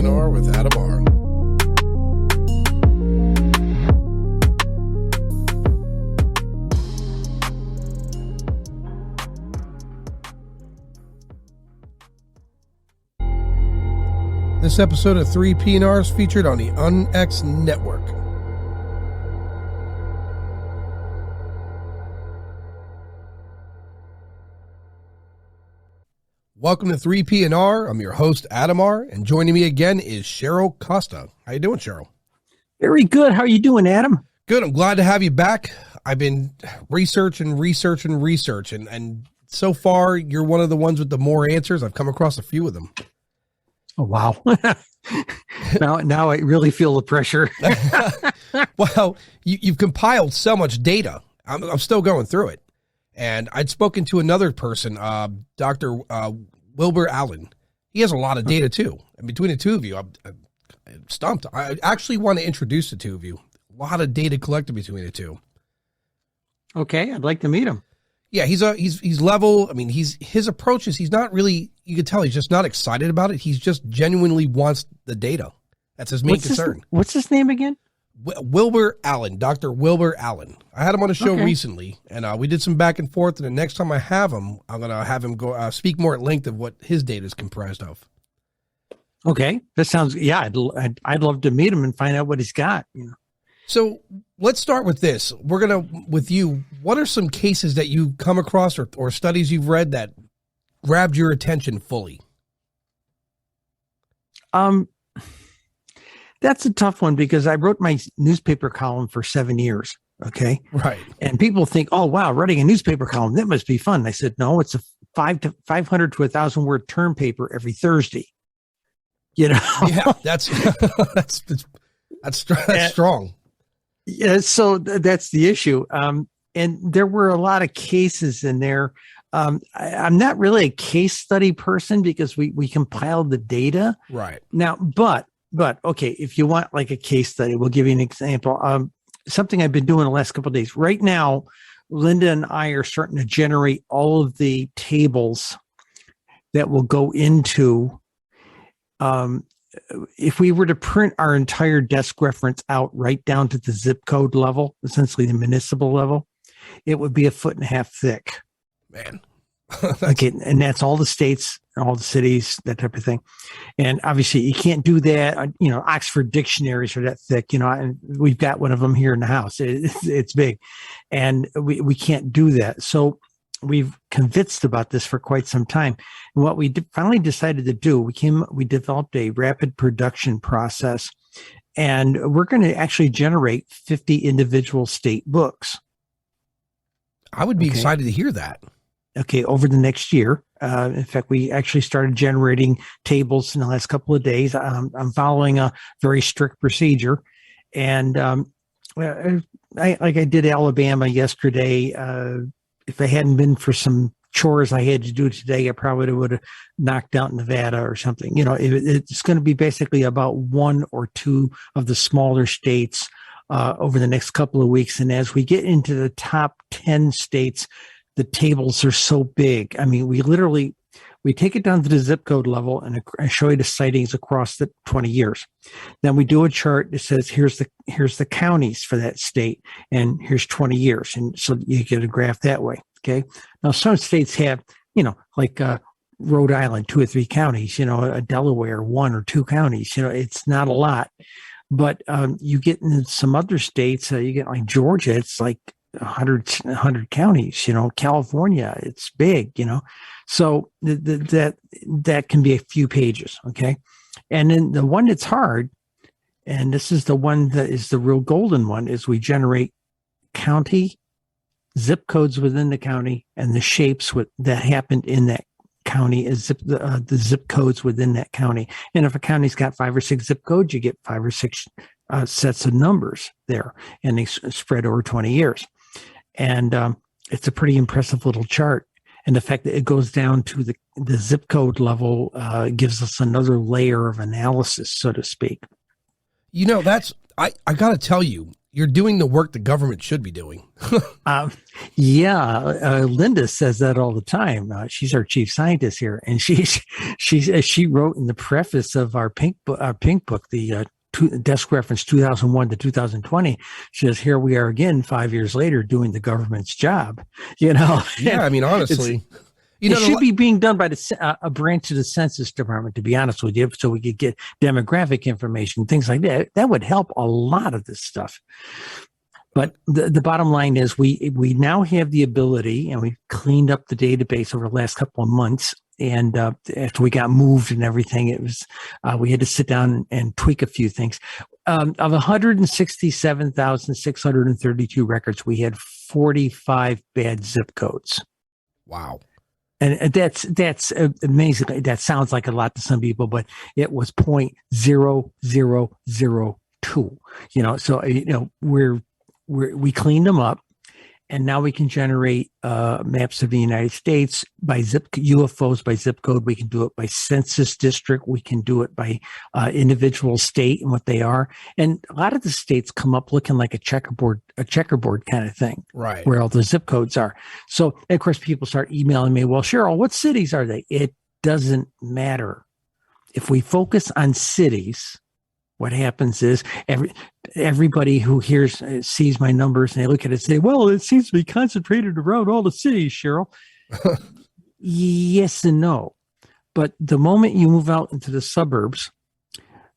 3PNR with Adam R. This episode of 3PNR is featured on the UnX Network. Welcome to 3PNR. I'm your host, Adam R., and joining me again is Cheryl Costa. How you doing, Cheryl? Very good. How are you doing, Adam? Good. I'm glad to have you back. I've been researching, and so far, you're one of the ones with the more answers. I've come across a few of them. Oh, wow. now I really feel the pressure. Well, you've compiled so much data. I'm still going through it. And I'd spoken to another person, Dr. Wilbur Allen. He has a lot of data too. And between the two of you, I'm stumped. I actually want to introduce the two of you. A lot of data collected between the two. Okay, I'd like to meet him. Yeah, he's level. I mean, his approach is he's not really. You can tell he's just not excited about it. He's just genuinely wants the data. That's his main concern. What's his name again? Wilbur Allen, Dr. Wilbur Allen. I had him on a show recently, and we did some back and forth. And the next time I have him, I'm going to have him go speak more at length of what his data is comprised of. Okay, that sounds. Yeah, I'd love to meet him and find out what he's got. You know. So let's start with this. We're going to, with you, what are some cases that you've come across or studies you've read that grabbed your attention fully? That's a tough one because I wrote my newspaper column for 7 years. Okay. Right. And people think, oh, wow, writing a newspaper column, that must be fun. I said, no, it's a 500 to 1,000 word term paper every Thursday. You know? Yeah, that's strong. Yeah, so that's the issue. And there were a lot of cases in there. I'm not really a case study person because we compiled the data. Right. Now, but okay, if you want like a case study, we'll give you an example. Something I've been doing the last couple of days. Right now, Linda and I are starting to generate all of the tables that will go into if we were to print our entire desk reference out right down to the zip code level, essentially the municipal level, it would be 1.5 feet thick. Man. Okay, and that's all the states, all the cities, that type of thing. And obviously you can't do that. You know, Oxford dictionaries are that thick, you know, and we've got one of them here in the house. It's big. And we can't do that. So we've convinced about this for quite some time. And what we finally decided to do, we developed a rapid production process, and we're going to actually generate 50 individual state books. I would be excited to hear that. Okay, over the next year. In fact, we actually started generating tables in the last couple of days. I'm following a very strict procedure. And I did Alabama yesterday. If I hadn't been for some chores I had to do today, I probably would have knocked out Nevada or something. You know, it's going to be basically about one or two of the smaller states over the next couple of weeks. And as we get into the top 10 states, the tables are so big. I mean, we take it down to the zip code level and I show you the sightings across the 20 years. Then we do a chart that says, here's the counties for that state, and here's 20 years. And so you get a graph that way. Okay. Now some states have, you know, like Rhode Island, 2 or 3 counties, you know, Delaware, 1 or 2 counties, you know, it's not a lot, but you get in some other states, you get like Georgia, it's like 100 counties, you know, California, it's big, you know, so that can be a few pages. Okay. And then the one that's hard, and this is the one that is the real golden one, is we generate county zip codes within the county and the shapes that happened in that county is the zip codes within that county. And if a county's got 5 or 6 zip codes, you get 5 or 6 sets of numbers there, and they spread over 20 years. And it's a pretty impressive little chart. And the fact that it goes down to the zip code level gives us another layer of analysis, so to speak. You know, I got to tell you, You're doing the work the government should be doing. Linda says that all the time. She's our chief scientist here, and she wrote in the preface of our pink book, the desk reference 2001 to 2020. She says, "Here we are again, 5 years later, doing the government's job." Yeah, I mean, honestly. It should be being done by a branch of the Census Department, to be honest with you, so we could get demographic information, things like that. That would help a lot of this stuff. But the bottom line is we now have the ability, and we cleaned up the database over the last couple of months. And after we got moved and everything, it was we had to sit down and tweak a few things. Of 167,632 records, we had 45 bad zip codes. Wow. And that's amazing. That sounds like a lot to some people, but it was 0.0002. So we cleaned them up, and now we can generate maps of the United States by UFOs by zip code. We can do it by census district. We can do it by individual state and what they are. And a lot of the states come up looking like a checkerboard kind of thing, right? Where all the zip codes are. So, of course, people start emailing me, "Well, Cheryl, what cities are they?" It doesn't matter. If we focus on cities, what happens is everybody who sees my numbers and they look at it and say, "Well, it seems to be concentrated around all the cities, Cheryl." Yes and no. But the moment you move out into the suburbs,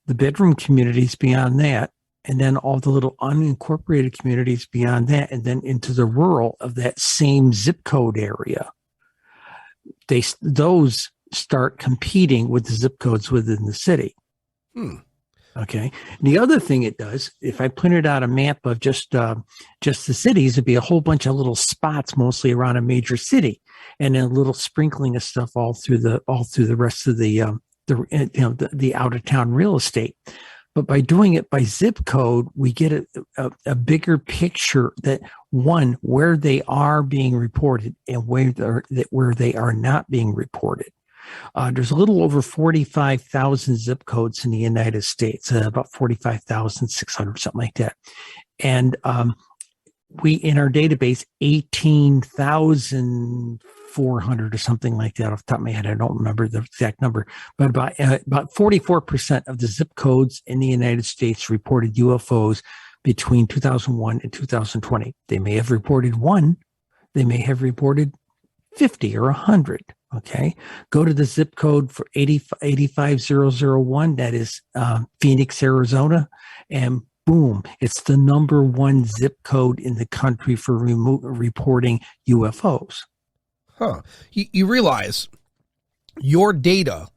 the bedroom communities beyond that, and then all the little unincorporated communities beyond that, and then into the rural of that same zip code area, those start competing with the zip codes within the city. Okay. And the other thing it does, if I printed out a map of just the cities, it'd be a whole bunch of little spots, mostly around a major city, and then a little sprinkling of stuff all through the rest of the out of town real estate. But by doing it by zip code, we get a bigger picture that where they are being reported and where they are not being reported. There's a little over 45,000 zip codes in the United States, about 45,600, something like that. And we, in our database, 18,400 or something like that off the top of my head. I don't remember the exact number, but about 44% of the zip codes in the United States reported UFOs between 2001 and 2020. They may have reported one. They may have reported 50 or 100. Okay, go to the zip code for 85001. That is Phoenix, Arizona, and boom, it's the number one zip code in the country for reporting UFOs. Huh? You realize your data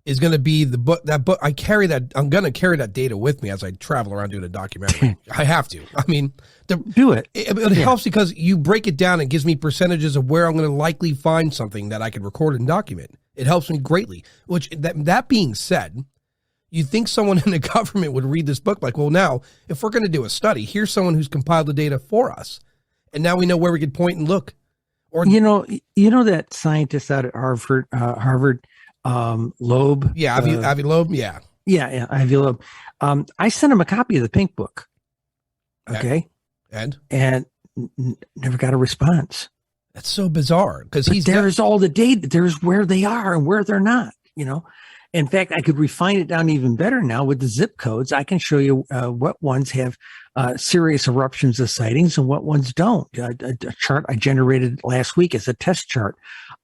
is going to be the book. That book, I carry that. I'm going to carry that data with me as I travel around doing a documentary. I have to. I mean, do it. It helps because you break it down and gives me percentages of where I'm going to likely find something that I can record and document. It helps me greatly. Which that being said, you think someone in the government would read this book like, well, now if we're going to do a study, here's someone who's compiled the data for us, and now we know where we could point and look. Or you know that scientist out at Harvard. Loeb. Yeah, Avi Loeb. Yeah, Avi Loeb. I sent him a copy of the Pink Book. Okay, and never got a response. That's so bizarre because there's all the data. There's where they are and where they're not. In fact, I could refine it down even better now with the zip codes. I can show you what ones have serious eruptions of sightings and what ones don't. A chart I generated last week is a test chart.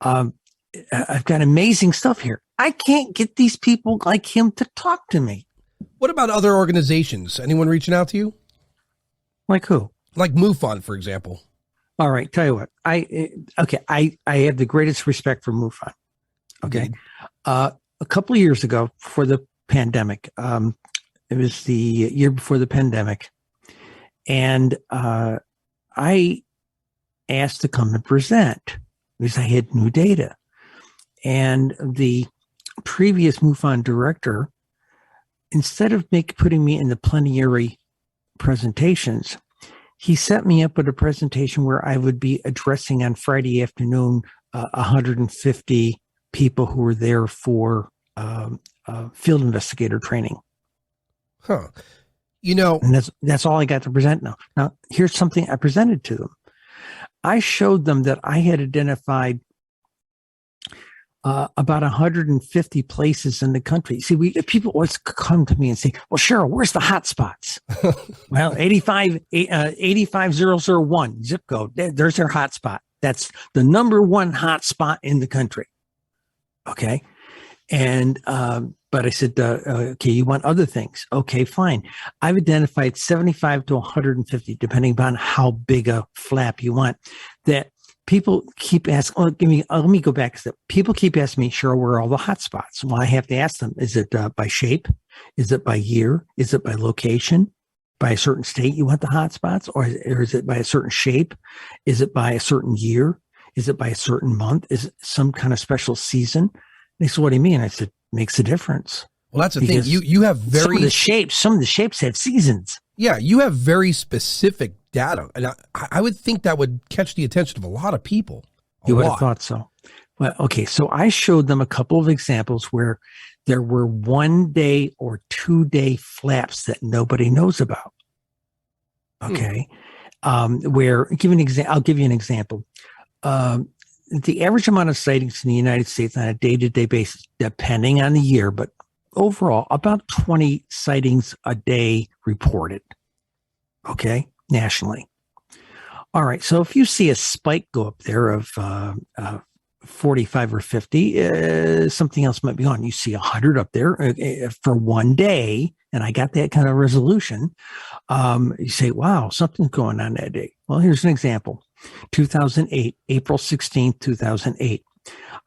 I've got amazing stuff here. I can't get these people like him to talk to me. What about other organizations? Anyone reaching out to you? Like who? Like MUFON, for example. All right. Tell you what, I have the greatest respect for MUFON. Okay. A couple of years ago, before the pandemic, it was the year before the pandemic, and I asked to come and present because I had new data. And the previous MUFON director, instead of putting me in the plenary presentations, he set me up with a presentation where I would be addressing on Friday afternoon 150 people who were there for field investigator training. Huh. And that's all I got to present now. Now, here's something I presented to them. I showed them that I had identified about 150 places in the country. See, people always come to me and say, well, Cheryl, where's the hot spots? Well, 85001 zip code. There's their hot spot. That's the number one hot spot in the country. Okay. And, but I said, okay, you want other things? Okay, fine. I've identified 75 to 150, depending upon how big a flap you want, that people keep asking. Let me go back a step. People keep asking me, Cheryl, where are all the hot spots? Well, I have to ask them, is it by shape? Is it by year? Is it by location? By a certain state you want the hot spots? Or is it by a certain shape? Is it by a certain year? Is it by a certain month? Is it some kind of special season? They said, what do you mean? I said, makes a difference. Well, that's the thing. You have some of the shapes have seasons. Yeah, you have very specific data. And I would think that would catch the attention of a lot of people. You would have thought so. Well, okay. So I showed them a couple of examples where there were 1 day or 2 day flaps that nobody knows about. Okay. I'll give you an example. The average amount of sightings in the United States on a day-to-day basis, depending on the year, but overall, about 20 sightings a day reported. Okay, nationally. All right, so if you see a spike go up there of 45 or 50, something else might be on. You see 100 up there for 1 day, and I got that kind of resolution. You say, wow, something's going on that day. Well, here's an example. 2008, April 16th, 2008.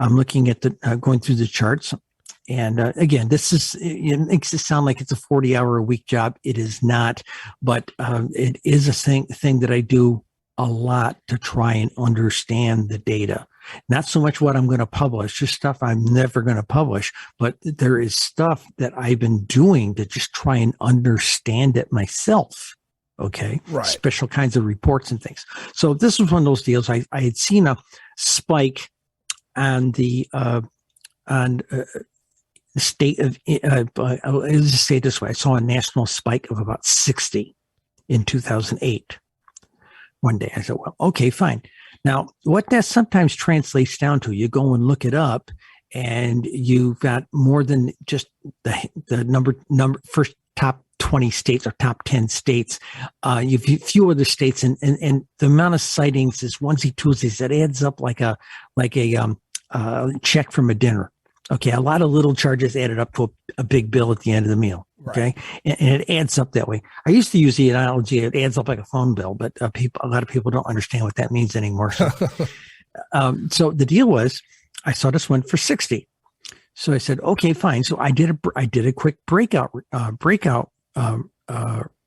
I'm looking at going through the charts. And again, it makes it sound like it's a 40-hour-a-week job. It is not, but it is a thing that I do a lot to try and understand the data. Not so much what I'm going to publish, just stuff I'm never going to publish, but there is stuff that I've been doing to just try and understand it myself. Okay. Right. Special kinds of reports and things. So this was one of those deals. I had seen a spike on the state of, let's just say it this way. I saw a national spike of about 60 in 2008. 1 day. I said, well, okay, fine. Now, what that sometimes translates down to, you go and look it up and you've got more than just the number first top 20 states or top 10 states. You've a few other states and the amount of sightings is onesie twosies. That adds up like a check from a dinner. Okay. A lot of little charges added up to a big bill at the end of the meal. Okay. Right. And it adds up that way. I used to use the analogy, it adds up like a phone bill, but a lot of people don't understand what that means anymore. So, so the deal was, I saw this one for 60. So I said, okay, fine. So I did a quick breakout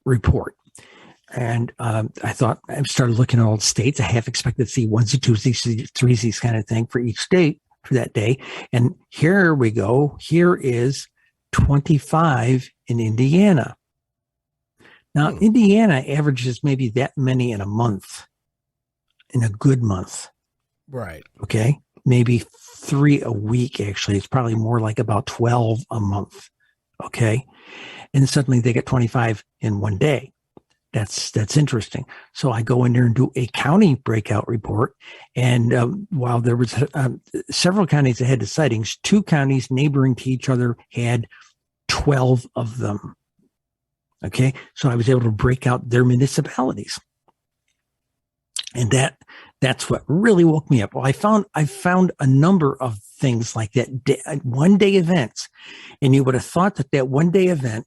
report. And I started looking at all the states. I half expected to see onesie, twosies, threesies kind of thing for each state for that day. And here we go. Here is 25 in Indiana. Now, Indiana averages maybe that many in a month, in a good month. Right. Okay. Maybe 3 a week, actually. It's probably more like about 12 a month. Okay. And suddenly they get 25 in 1 day. That's interesting. So I go in there and do a county breakout report. And while there was several counties that had the sightings, 2 counties neighboring to each other had 12 of them. Okay. So I was able to break out their municipalities. And that's what really woke me up. Well, I found a number of things like that, 1 day events. And you would have thought that 1 day event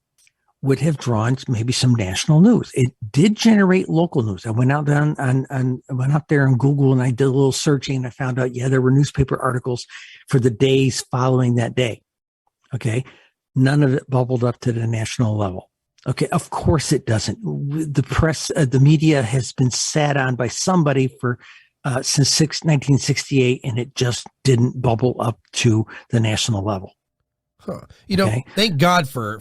would have drawn maybe some national news. It did generate local news. I went out there on Google and I did a little searching and I found out, there were newspaper articles for the days following that day. Okay. None of it bubbled up to the national level. Okay. Of course it doesn't. The press, the media has been sat on by somebody since 1968 and it just didn't bubble up to the national level. Huh. Thank God for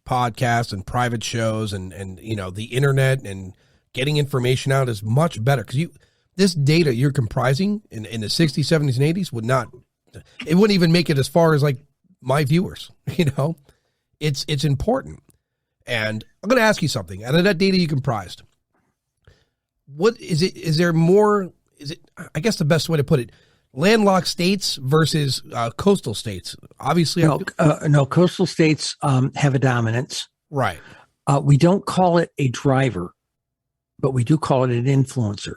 podcasts and private shows and the internet and getting information out is much better because this data you're comprising in the 60s, 70s, and 80s wouldn't even make it as far as like my viewers. It's important. And I'm going to ask you something. Out of that data you comprised, what is it? Is there more? Is it? I guess the best way to put it, landlocked states versus coastal states. Obviously, no. Coastal states have a dominance. Right. We don't call it a driver, but we do call it an influencer.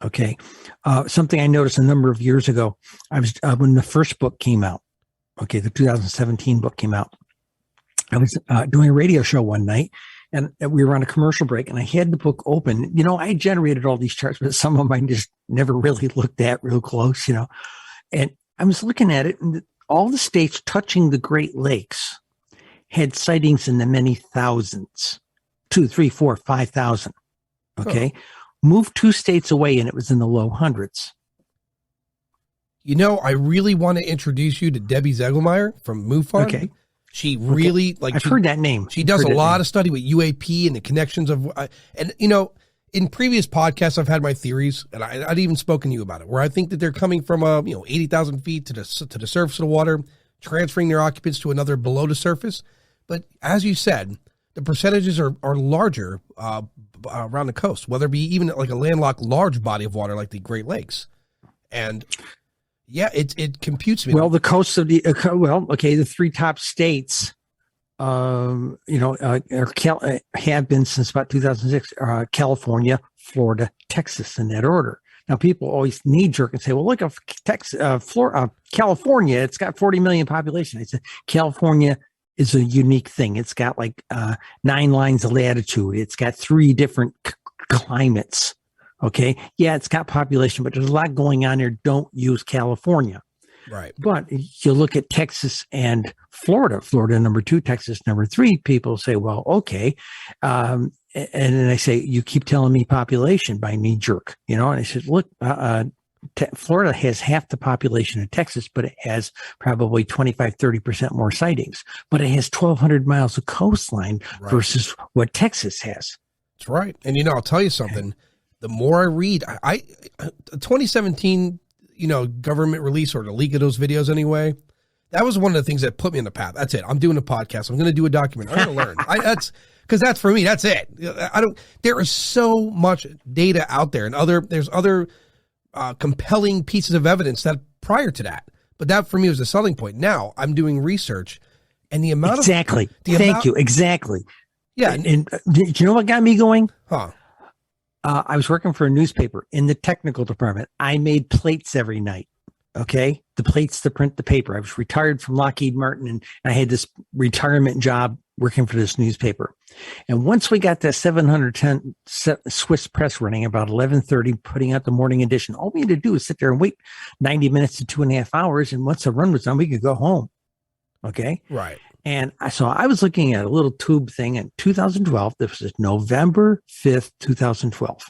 Okay. Something I noticed a number of years ago, I was when the first book came out. Okay, the 2017 book came out. I was doing a radio show one night, and we were on a commercial break, and I had the book open. You know, I generated all these charts, but some of them I just never really looked at real close, you know. And I was looking at it, and all the states touching the Great Lakes had sightings in the many thousands, 2, 3, 4, 5,000. Okay. Oh. Moved 2 states away, and it was in the low hundreds. You know, I really want to introduce you to Debbie Zegelmeyer from MUFON. Okay. She really, I've heard that name. She does a lot of study with UAP and the connections of, and you know, in previous podcasts, I've had my theories, and I'd even spoken to you about it, where I think that they're coming from, 80,000 feet to the surface of the water, transferring their occupants to another below the surface. But as you said, the percentages are larger around the coast, whether it be even like a landlocked large body of water like the Great Lakes. And yeah, it computes me. Well, the coast of the the 3 top states, have been since about 2006: California, Florida, Texas, in that order. Now, people always knee jerk and say, "Well, look, if California, it's got 40 million population." I said, California is a unique thing. It's got like 9 lines of latitude. It's got 3 different climates. Okay. Yeah, it's got population, but there's a lot going on there. Don't use California. Right. But you look at Texas and Florida, number 2, Texas number 3, people say, well, okay. And then I say, you keep telling me population by knee jerk, and I said, look, Florida has half the population of Texas, but it has probably 25-30% more sightings, but it has 1,200 miles of coastline versus what Texas has. That's right. And, I'll tell you something. The more I read, I 2017, government release or the leak of those videos anyway, that was one of the things that put me on the path. That's it. I'm doing a podcast. I'm going to do a documentary. I'm going to learn. That's for me. That's it. There is so much data out there, and there's other compelling pieces of evidence that prior to that. But that for me was the selling point. Now I'm doing research, and the amount exactly. Thank you. Exactly. Yeah. And do you know what got me going? Huh. I was working for a newspaper in the technical department. I made plates every night. Okay. The plates to print the paper. I was retired from Lockheed Martin, and I had this retirement job working for this newspaper. And once we got that 710 Swiss press running about 11:30, putting out the morning edition, all we had to do was sit there and wait 90 minutes to 2.5 hours. And once the run was done, we could go home. Okay. Right. And I was looking at a little tube thing in 2012. This was November 5th, 2012.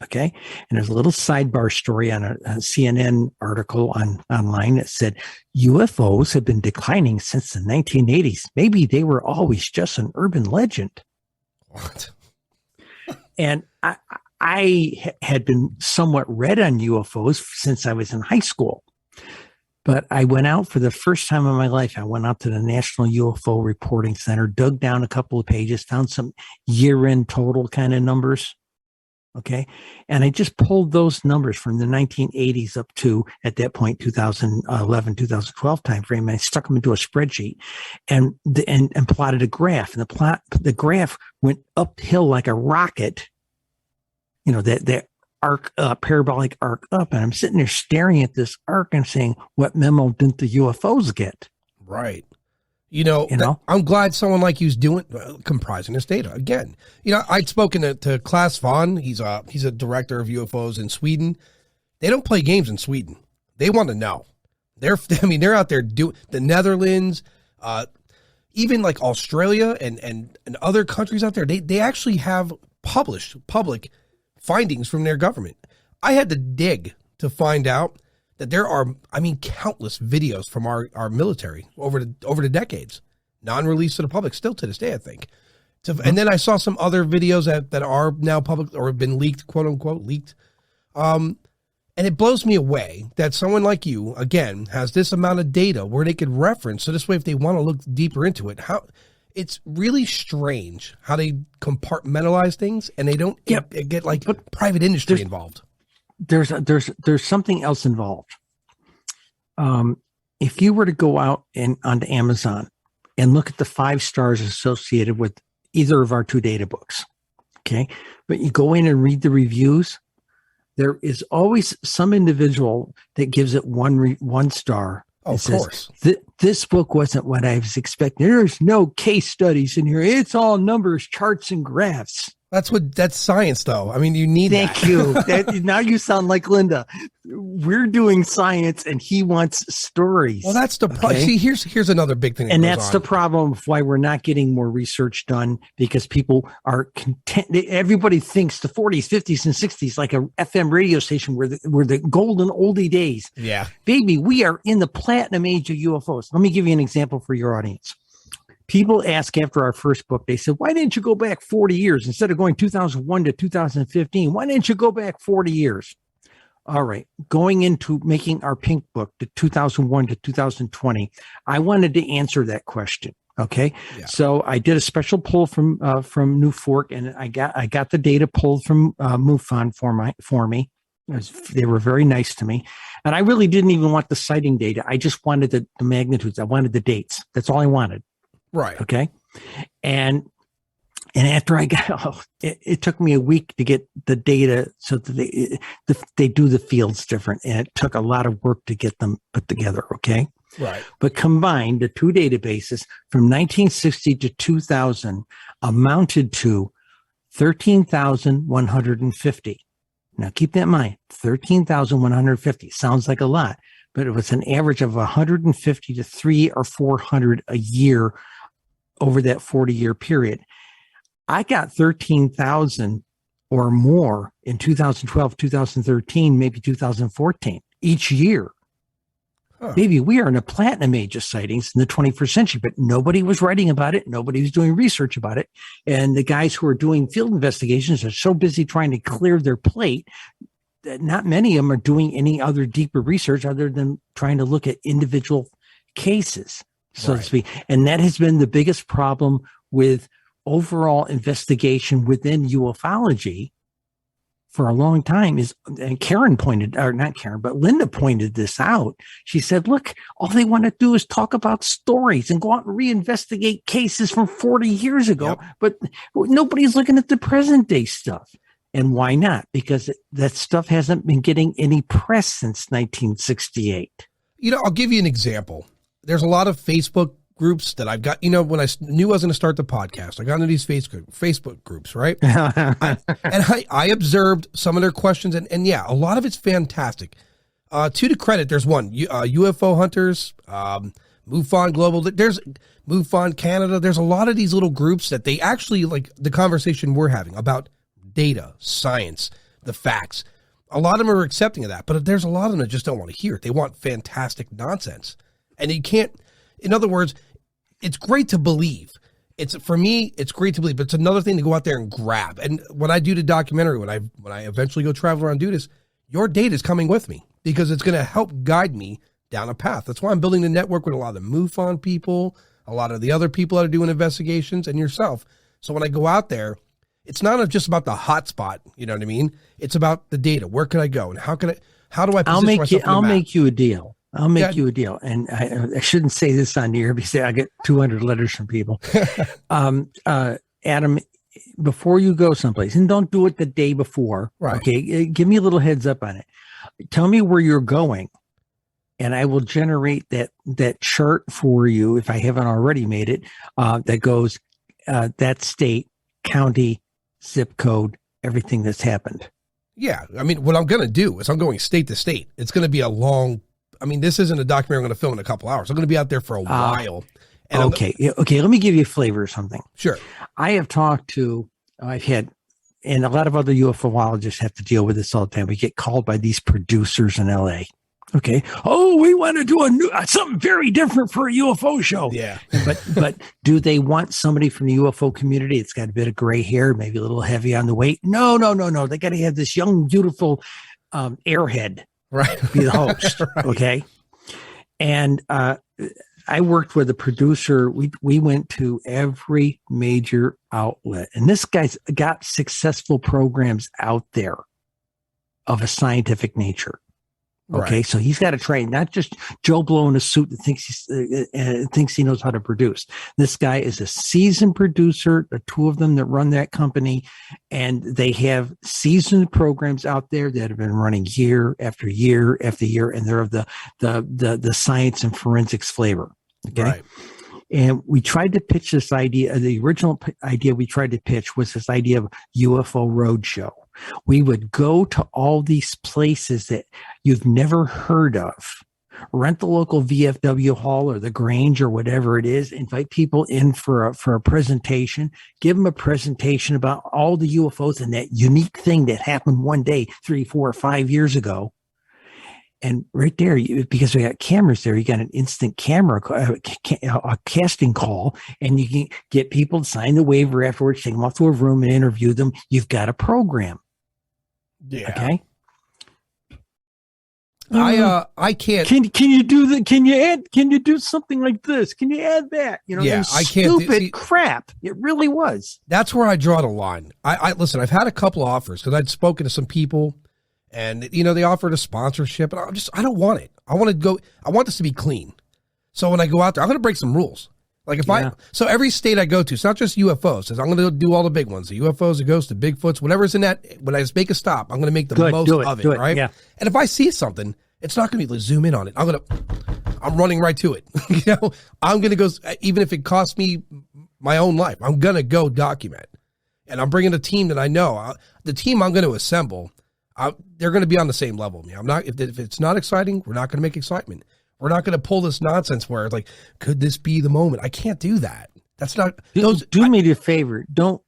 Okay. And there's a little sidebar story on a CNN article online that said UFOs have been declining since the 1980s. Maybe they were always just an urban legend. What? And I had been somewhat read on UFOs since I was in high school. But I went out for the first time in my life. I went out to the National UFO Reporting Center, dug down a couple of pages, found some year-end total kind of numbers. Okay. And I just pulled those numbers from the 1980s up to, at that point, 2011, 2012 timeframe. And I stuck them into a spreadsheet and plotted a graph. And the graph went uphill like a rocket, that arc up, parabolic arc up. And I'm sitting there staring at this arc and saying, what memo didn't the UFOs get? Right. I'm glad someone like you's doing comprising this data again. I'd spoken to Klaus Vaughn. He's a director of UFOs in Sweden. They don't play games in Sweden. They want to know. They're out there doing the Netherlands, even like Australia and other countries out there. They actually have published public findings from their government. I had to dig to find out that there are, countless videos from our military over the decades, non-released to the public, still to this day, I think. And then I saw some other videos that are now public or have been leaked, quote unquote, leaked. And it blows me away that someone like you, again, has this amount of data where they could reference. So this way, if they want to look deeper into it, it's really strange how they compartmentalize things, and they don't get like private industry involved. There's something else involved. If you were to go out and onto Amazon and look at the 5 stars associated with either of our 2 data books, okay, but you go in and read the reviews, there is always some individual that gives it 1 star. Oh, of course. This book wasn't what I was expecting. There's no case studies in here. It's all numbers, charts, and graphs. That's science, though. I mean, you need Thank you. Now you sound like Linda. We're doing science, and he wants stories. Well, that's the problem. See, here's another big thing. And that's the problem of why we're not getting more research done, because people are content. Everybody thinks the 40s, 50s, and 60s like a FM radio station were the golden oldie days. Yeah. Baby, we are in the platinum age of UFOs. Let me give you an example for your audience. People ask after our first book, they said, why didn't you go back 40 years instead of going 2001 to 2015? Why didn't you go back 40 years? All right. Going into making our pink book, the 2001 to 2020, I wanted to answer that question. Okay. Yeah. So I did a special pull from New Fork, and I got the data pulled from MUFON for me. They were very nice to me. And I really didn't even want the sighting data. I just wanted the magnitudes. I wanted the dates. That's all I wanted. Right. Okay. And after I got, it took me a week to get the data so that they do the fields different. And it took a lot of work to get them put together. Okay. Right. But combined, the 2 databases from 1960 to 2000 amounted to 13,150. Now keep that in mind, 13,150 sounds like a lot, but it was an average of 150 to 300 or 400 a year over that 40-year period. I got 13,000 or more in 2012, 2013, maybe 2014 each year. Huh. Maybe we are in a platinum age of sightings in the 21st century, but nobody was writing about it. Nobody was doing research about it. And the guys who are doing field investigations are so busy trying to clear their plate that not many of them are doing any other deeper research other than trying to look at individual cases, so to speak. And that has been the biggest problem with overall investigation within ufology for a long time and Karen pointed, or not Karen, but Linda pointed this out. She said, look, all they want to do is talk about stories and go out and reinvestigate cases from 40 years ago. Yep. But nobody's looking at the present day stuff. And why not? Because that stuff hasn't been getting any press since 1968. I'll give you an example. There's a lot of Facebook groups that I've got, when I knew I was going to start the podcast, I got into these Facebook groups, right? And I observed some of their questions, and yeah, a lot of it's fantastic. To the credit, there's one, UFO Hunters, MUFON Global, there's MUFON Canada. There's a lot of these little groups that they actually like the conversation we're having about data, science, the facts. A lot of them are accepting of that, but there's a lot of them that just don't want to hear it. They want fantastic nonsense. And you can't, in other words, it's great to believe. For me, it's great to believe, but it's another thing to go out there and grab. And when I do the documentary, when I eventually go travel around and do this, your data is coming with me because it's going to help guide me down a path. That's why I'm building the network with a lot of the MUFON people, a lot of the other people that are doing investigations, and yourself. So when I go out there, it's not just about the hot spot. You know what I mean? It's about the data. Where can I go? And how do I position myself? I'll make you a deal. I'll make you a deal. And I shouldn't say this on the air because I get 200 letters from people. Adam, before you go someplace, and don't do it the day before. Right. Okay. Give me a little heads up on it. Tell me where you're going, and I will generate that chart for you if I haven't already made it. That goes that state, county, zip code, everything that's happened. Yeah. I mean, what I'm going to do is I'm going state to state. It's going to be a long, this isn't a documentary I'm going to film in a couple hours. I'm going to be out there for a while. And okay. Let me give you a flavor of something. Sure. I have talked to, and a lot of other ufologists have to deal with this all the time. We get called by these producers in LA. Okay. Oh, we want to do something very different for a UFO show. Yeah. But do they want somebody from the UFO community? It's got a bit of gray hair, maybe a little heavy on the weight. No. They got to have this young, beautiful airhead. Right. Be the host. Right. Okay. And I I worked with a producer. We went to every major outlet, and this guy's got successful programs out there of a scientific nature. Okay, Right. so he's got to train, not just Joe Blow in a suit that thinks he knows how to produce. This guy is a seasoned producer. The two of them that run that company, and they have seasoned programs out there that have been running year after year after year, and they're of the science and forensics flavor. Okay. Right. And we tried to pitch this idea. The original idea we tried to pitch was this idea of UFO roadshow. We would go to all these places that you've never heard of, rent the local VFW hall or the Grange or whatever it is, invite people in for a presentation, give them a presentation about all the UFOs and that unique thing that happened one day, 3, 4, 5 years ago. And right there, because we got cameras there, you got an instant camera, a casting call, and you can get people to sign the waiver afterwards, take them off to a room and interview them. You've got a program. Yeah. Okay. I can't. Can you do that? Can you do something like this? Can you add that? Yeah, I can't. Stupid crap. It really was. That's where I draw the line. I listen. I've had a couple of offers because I'd spoken to some people. And, they offered a sponsorship, and I don't want it. I want this to be clean. So when I go out there, I'm going to break some rules. Like so every state I go to, it's not just UFOs. I'm going to do all the big ones, the UFOs, the ghosts, the Bigfoots, whatever's in that. When I just make a stop, I'm going to make the most of it, right? Yeah. And if I see something, it's not going to be zoom in on it. I'm running right to it. I'm going to go, even if it costs me my own life, I'm going to go document. And I'm bringing a team that I know. The team I'm going to assemble, they're going to be on the same level. I'm not. If it's not exciting, we're not going to make excitement. We're not going to pull this nonsense where it's like, could this be the moment? I can't do that. That's not. Do me a favor. Don't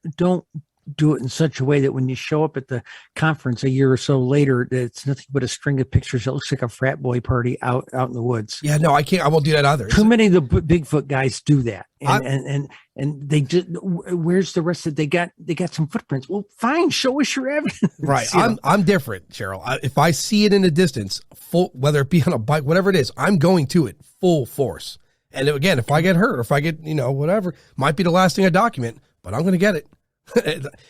do it in such a way that when you show up at the conference a year or so later, it's nothing but a string of pictures that looks like a frat boy party out in the woods. Yeah, no, I can't. I won't do that either. Too many of the Bigfoot guys do that, and they just. Where's the rest of? They got some footprints. Well, fine, show us your evidence. Right, I'm different, Cheryl. If I see it in the distance, whether it be on a bike, whatever it is, I'm going to it full force. And again, if I get hurt or if I get whatever, might be the last thing I document, but I'm going to get it.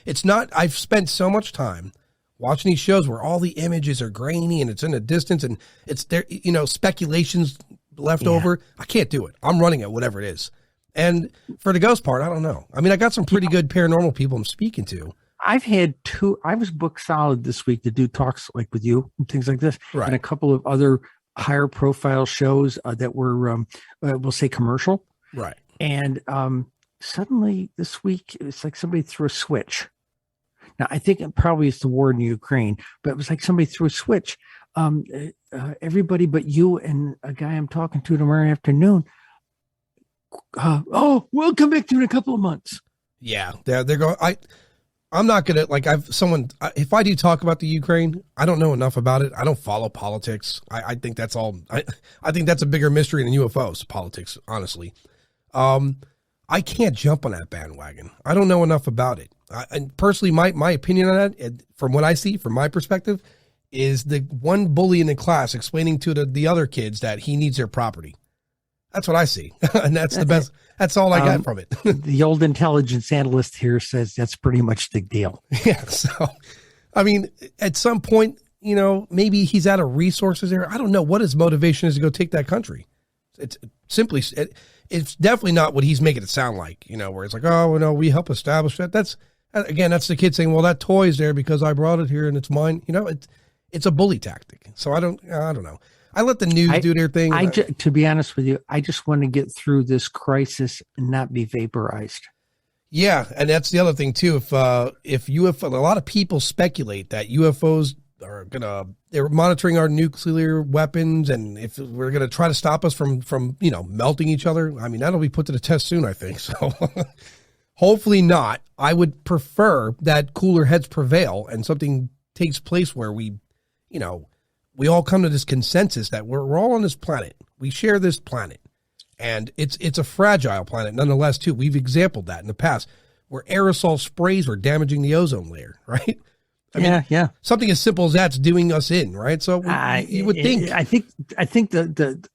It's not. I've spent so much time watching these shows where all the images are grainy and it's in the distance and it's there, speculations left over. I can't do it. I'm running it, whatever it is. And for the ghost part, I don't know. I mean, I got some pretty good paranormal people I'm speaking to. I've had I was booked solid this week to do talks like with you and things like this, right. And a couple of other higher profile shows that were, we'll say commercial. Right. And, suddenly this week, it was like somebody threw a switch. Now, I think it probably is the war in Ukraine, but it was like somebody threw a switch. Everybody but you and a guy I'm talking to tomorrow afternoon. We'll come back to you in a couple of months. Yeah, they're going. I'm not gonna if I do talk about the Ukraine, I don't know enough about it. I don't follow politics. I think that's all. I think that's a bigger mystery than UFOs, politics, honestly. I can't jump on that bandwagon. I don't know enough about it. And personally, my opinion on that, from what I see, from my perspective, is the one bully in the class explaining to the other kids that he needs their property. That's what I see. And that's the best. That's all I got from it. The old intelligence analyst here says that's pretty much the deal. Yeah. So, I mean, at some point, maybe he's out of resources there. I don't know what his motivation is to go take that country. It's simply, it's definitely not what he's making it sound like, where it's like, oh, no, we help establish that. That's the kid saying, well, that toy's there because I brought it here and it's mine. It's a bully tactic. So I don't know. I let the news do their thing. To be honest with you, I just want to get through this crisis and not be vaporized. Yeah. And that's the other thing too. If UFO, a lot of people speculate that UFOs they're monitoring our nuclear weapons, and if we're going to try to stop us from melting each other, I mean, that'll be put to the test soon, I think. So hopefully not. I would prefer that cooler heads prevail and something takes place where we all come to this consensus that we're all on this planet. We share this planet, and it's a fragile planet nonetheless too. We've exampled that in the past where aerosol sprays were damaging the ozone layer, right? I mean, something as simple as that's doing us in, right? So you would think. I think the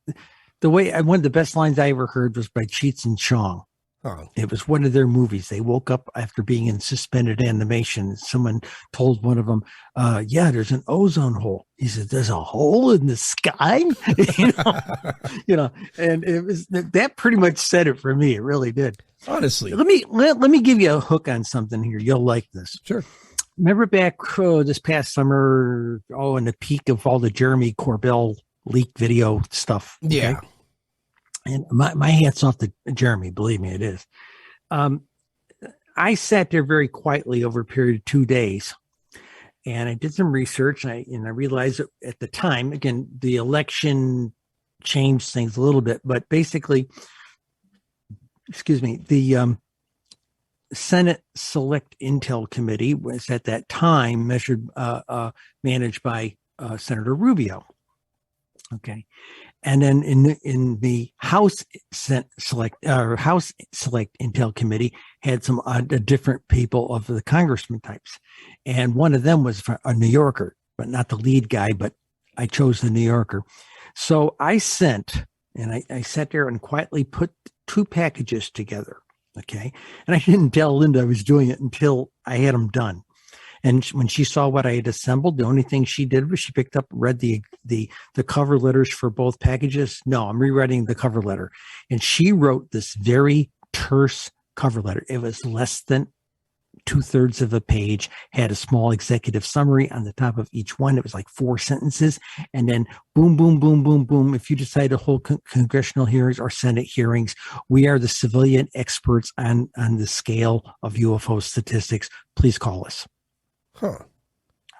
one of the best lines I ever heard was by Cheech and Chong. Oh. It was one of their movies. They woke up after being in suspended animation. Someone told one of them, yeah, there's an ozone hole. He said, there's a hole in the sky? And it was that pretty much said it for me. It really did. Honestly. Let me give you a hook on something here. You'll like this. Sure. Remember back this past summer, in the peak of all the Jeremy Corbell leak video stuff. Okay? Yeah. And my hat's off to Jeremy, believe me, it is. I sat there very quietly over a period of 2 days, and I did some research, and I realized that at the time, again, the election changed things a little bit, but basically, the Senate Select Intel Committee was at that time managed by Senator Rubio. Okay. And then in the House Select Intel Committee had some different people of the congressman types, and one of them was a New Yorker, but not the lead guy. But I chose the New Yorker, so I sat there and quietly put 2 packages together. Okay, and I didn't tell Linda I was doing it until I had them done. And when she saw what I had assembled, the only thing she did was she read the cover letters for both packages. No, I'm rewriting the cover letter. And she wrote this very terse cover letter. It was less than 2/3 of a page, had a small executive summary on the top of each one. It was like 4 sentences. And then boom, boom, boom, boom, boom. If you decide to hold congressional hearings or Senate hearings, we are the civilian experts on the scale of UFO statistics. Please call us. Huh.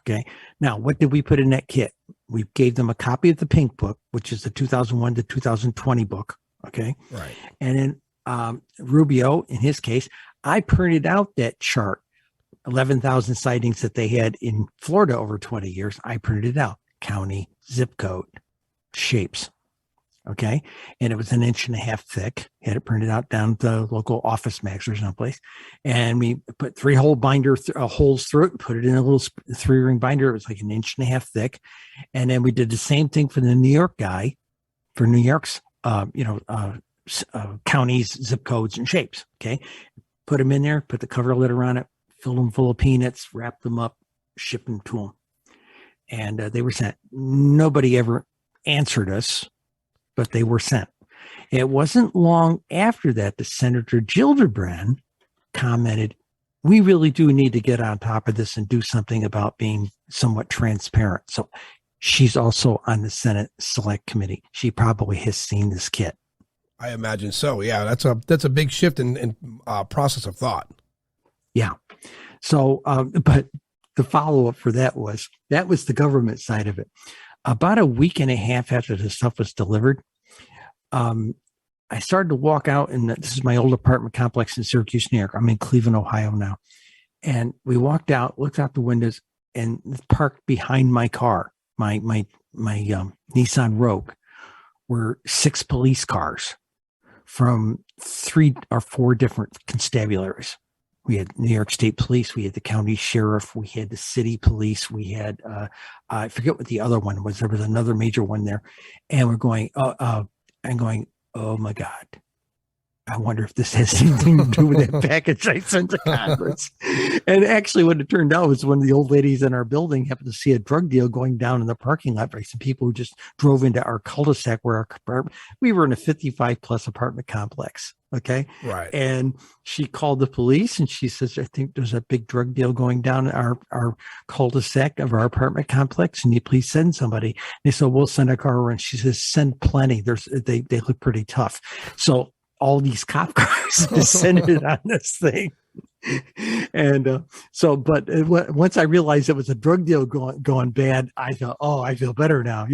Okay. Now, what did we put in that kit? We gave them a copy of the Pink Book, which is the 2001 to 2020 book. Okay. Right. And then Rubio, in his case, I printed out that chart, 11,000 sightings that they had in Florida over 20 years. I printed it out, county, zip code, shapes. Okay. And it was 1.5 inches thick. Had it printed out down at the local Office Max or someplace. And we put 3-hole binder holes through it, put it in a little 3-ring binder. It was like 1.5 inches thick. And then we did the same thing for the New York guy, for New York's, counties, zip codes, and shapes. Okay. Put them in there, put the cover letter on it, filled them full of peanuts, wrapped them up, shipped them to them. And they were sent. Nobody ever answered us, but they were sent. It wasn't long after that Senator Gillibrand commented, we really do need to get on top of this and do something about being somewhat transparent. So she's also on the Senate Select Committee. She probably has seen this kit. I imagine so. Yeah, that's a big shift in process of thought. Yeah. So, but the follow-up for that was the government side of it. About 1.5 weeks after the stuff was delivered, I started to walk out, and this is my old apartment complex in Syracuse, New York. I'm in Cleveland, Ohio now. And we walked out, looked out the windows, and parked behind my car, my Nissan Rogue, were 6 police cars from 3 or 4 different constabularies. We had New York State Police, we had the county sheriff, we had the city police, we had, I forget what the other one was. There was another major one there. And we're going, oh my God. I wonder if this has anything to do with that package I sent to Congress. And actually what it turned out was one of the old ladies in our building happened to see a drug deal going down in the parking lot by some people who just drove into our cul-de-sac where we were in a 55 plus apartment complex. Okay. Right. And she called the police and she says, I think there's a big drug deal going down in our cul-de-sac of our apartment complex. And you please send somebody. And they said, we'll send a car around. She says, send plenty. They look pretty tough. So all these cop cars descended on this thing. And once I realized it was a drug deal going bad, I thought, oh, I feel better now,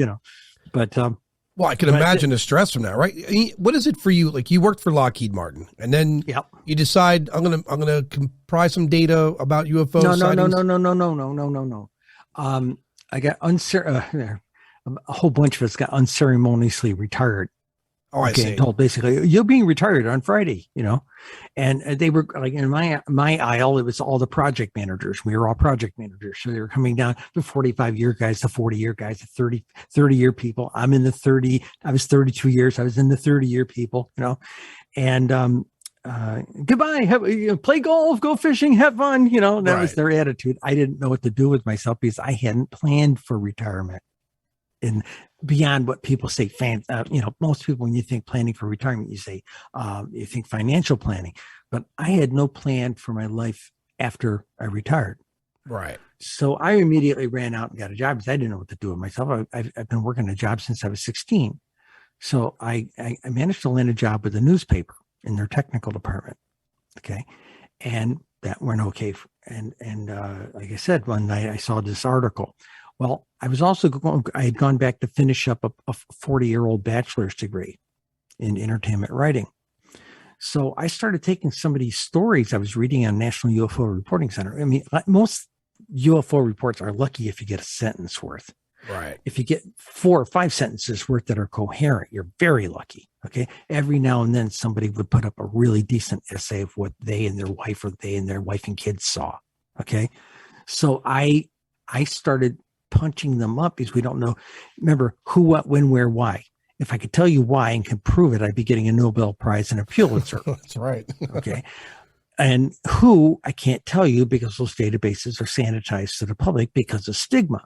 but, well, I can imagine the stress from that, right? What is it for you? Like you worked for Lockheed Martin, and then you decide I'm gonna comprise some data about UFO sightings. No. I got a whole bunch of us got unceremoniously retired. Oh, I see. Told basically, you're being retired on Friday, and they were like in my aisle, it was all the project managers. We were all project managers. So they were coming down, the 45-year guys, the 40-year guys, the 30-year people. I was 32 years. I was in the 30-year people, and, goodbye, play golf, go fishing, have fun, that was their attitude. I didn't know what to do with myself because I hadn't planned for retirement. And beyond what people say, most people, when you think planning for retirement, you say, you think financial planning, but I had no plan for my life after I retired. Right. So I immediately ran out and got a job because I didn't know what to do with myself. I've been working a job since I was 16. So I managed to land a job with a newspaper in their technical department. Okay. And that went okay. And like I said, one night I saw this article. Well, I had gone back to finish up a 40-year-old bachelor's degree in entertainment writing. So I started taking some of these stories I was reading on National UFO Reporting Center. I mean, most UFO reports are lucky if you get a sentence worth. Right. If you get 4 or 5 sentences worth that are coherent, you're very lucky. Okay. Every now and then somebody would put up a really decent essay of what they and their wife and kids saw. Okay. So I started punching them up because we don't know. Remember who, what, when, where, why. If I could tell you why and could prove it, I'd be getting a Nobel Prize and a Pulitzer. That's right. Okay. And who I can't tell you because those databases are sanitized to the public because of stigma.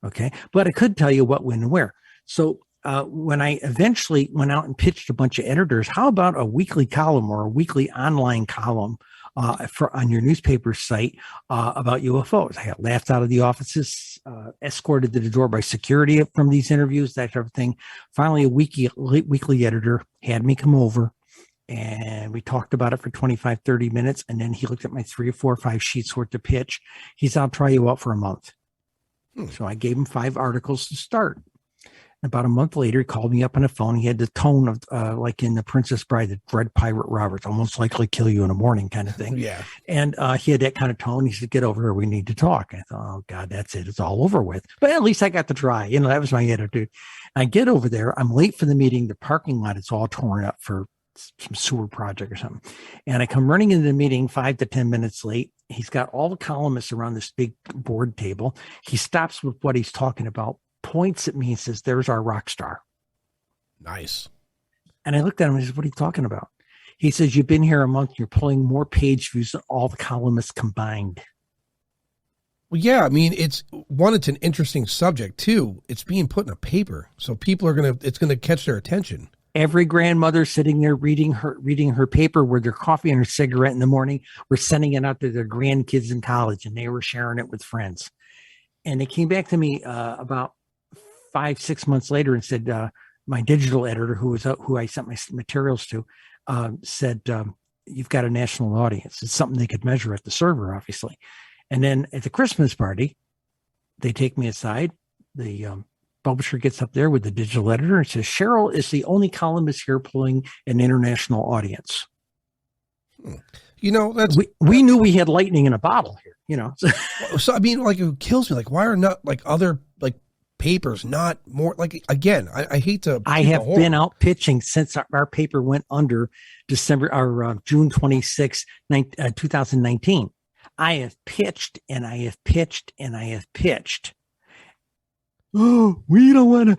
Okay. But I could tell you what, when, and where. So when I eventually went out and pitched a bunch of editors, how about a weekly column or a weekly online column on your newspaper site about UFOs? I got laughed out of the offices, escorted to the door by security from these interviews, that sort of thing. Finally, a weekly editor had me come over and we talked about it for 25, 30 minutes. And then he looked at my 3 or 4 or 5 sheets worth of pitch. He said, I'll try you out for a month. So I gave him 5 articles to start. About a month later, he called me up on the phone. He had the tone of like in The Princess Bride, the Dread Pirate Roberts, almost likely kill you in the morning kind of thing. Yeah. And he had that kind of tone. He said, get over here. We need to talk. I thought, oh, God, that's it. It's all over with. But at least I got to try. That was my attitude. I get over there. I'm late for the meeting. The parking lot is all torn up for some sewer project or something. And I come running into the meeting 5 to 10 minutes late. He's got all the columnists around this big board table. He stops with what he's talking about, points at me and says, there's our rock star. Nice. And I looked at him and I said, what are you talking about? He says, you've been here a month. You're pulling more page views than all the columnists combined. Well, yeah. I mean, it's an interesting subject too. It's being put in a paper. So people it's going to catch their attention. Every grandmother sitting there reading her paper with their coffee and her cigarette in the morning were sending it out to their grandkids in college and they were sharing it with friends. And they came back to me about 5-6 months later and said, my digital editor, who I sent my materials to, said, you've got a national audience. It's something they could measure at the server, obviously. And then at the Christmas party, they take me aside. The publisher gets up there with the digital editor and says, Cheryl is the only columnist here pulling an international audience. We knew we had lightning in a bottle here, So I mean, like, it kills me. Like, why are not like other like papers not more like, again, I hate to. I have been out pitching since our paper went under June 26, 2019. I have pitched and I have pitched and I have pitched. Oh, we don't want to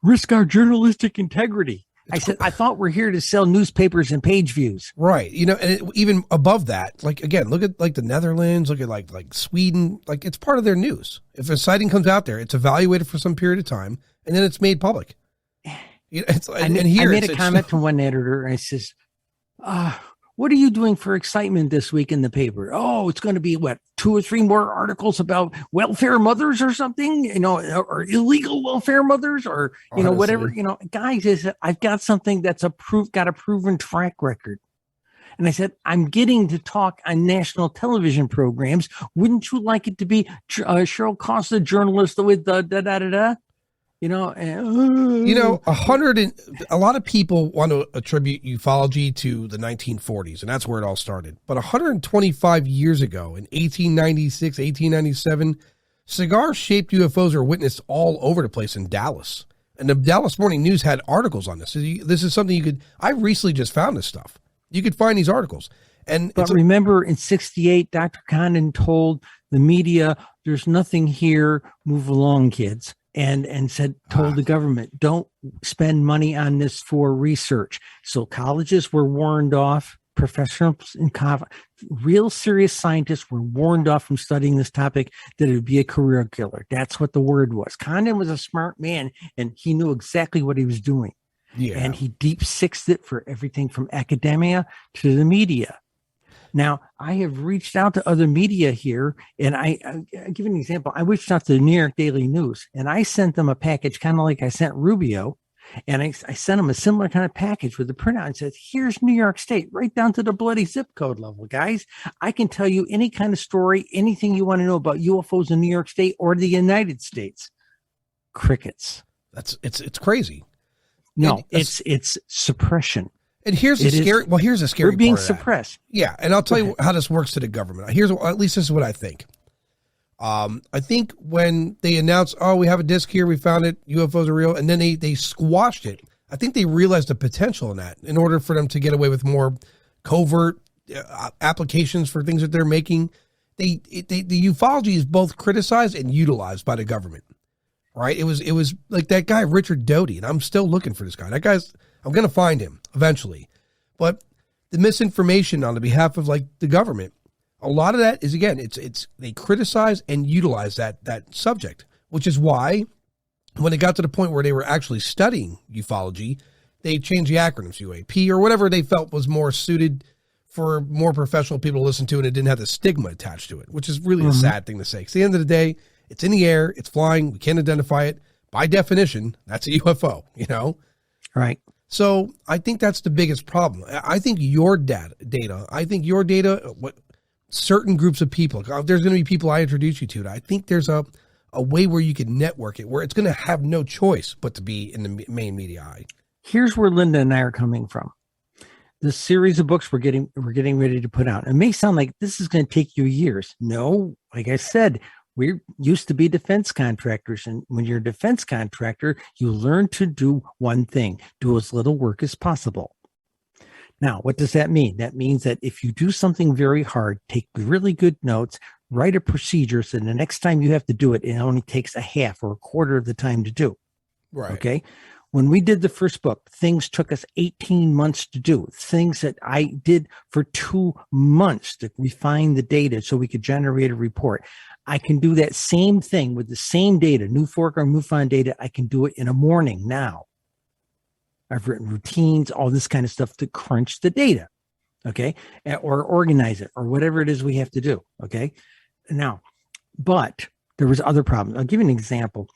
risk our journalistic integrity. I said, I thought we're here to sell newspapers and page views. Right. And even above that, like, again, look at like the Netherlands, look at like Sweden, like it's part of their news. If a sighting comes out there, it's evaluated for some period of time and then it's made public. I made a comment to one editor and I says, what are you doing for excitement this week in the paper? Oh, it's going to be 2 or 3 more articles about welfare mothers or something, or illegal welfare mothers or, whatever, guys, I've got something that's got a proven track record. And I said, I'm getting to talk on national television programs. Wouldn't you like it to be Cheryl Costa, journalist with da-da-da-da? A lot of people want to attribute ufology to the 1940s, and that's where it all started. But 125 years ago, in 1896, 1897, cigar-shaped UFOs were witnessed all over the place in Dallas. And the Dallas Morning News had articles on this. So this is something you could, I recently just found this stuff. You could find these articles. But remember in 68, Dr. Condon told the media, there's nothing here, move along, kids. And told the government, don't spend money on this for research. So colleges were warned off, professionals and real serious scientists were warned off from studying this topic, that it would be a career killer. That's what the word was. Condon was a smart man, and he knew exactly what he was doing. Yeah. And he deep sixed it for everything from academia to the media. Now, I have reached out to other media here, and I'll give you an example. I reached out to the New York Daily News, and I sent them a package, kind of like I sent Rubio, and I sent them a similar kind of package with the printout and said, here's New York State, right down to the bloody zip code level, guys. I can tell you any kind of story, anything you want to know about UFOs in New York State or the United States. Crickets. It's crazy. No, it's suppression. And here's the scary. Well, here's the scary. We're being part of that. suppressed. Yeah, and I'll tell you how this works to the government. At least this is what I think. I think when they announced, "Oh, we have a disc here, we found it, UFOs are real," and then they squashed it. I think they realized the potential in that. In order for them to get away with more covert applications for things that they're making, the ufology is both criticized and utilized by the government. Right? It was like that guy Richard Doty, and I'm still looking for this guy. I'm going to find him eventually. But the misinformation on the behalf of like the government, a lot of that is, again, they criticize and utilize that subject, which is why when it got to the point where they were actually studying ufology, they changed the acronyms, UAP or whatever they felt was more suited for more professional people to listen to, and it didn't have the stigma attached to it, which is really a sad thing to say. Because at the end of the day, it's in the air, it's flying, we can't identify it. By definition, that's a UFO, Right. So I think that's the biggest problem. I think your data, what certain groups of people, there's going to be people I introduce you to. I think there's a way where you can network it, where it's going to have no choice but to be in the main media eye. Here's where Linda and I are coming from. The series of books we're getting ready to put out. It may sound like this is going to take you years. No, like I said, we used to be defense contractors. And when you're a defense contractor, you learn to do one thing, do as little work as possible. Now, what does that mean? That means that if you do something very hard, take really good notes, write a procedure, so the next time you have to do it, it only takes a half or a quarter of the time to do. Right. Okay. When we did the first book, things took us 18 months to do. Things that I did for 2 months to refine the data so we could generate a report. I can do that same thing with the same data, New Fork or MUFON data. I can do it in a morning now. I've written routines, all this kind of stuff to crunch the data, okay, or organize it, or whatever it is we have to do, okay. Now, but there was other problems. I'll give you an example.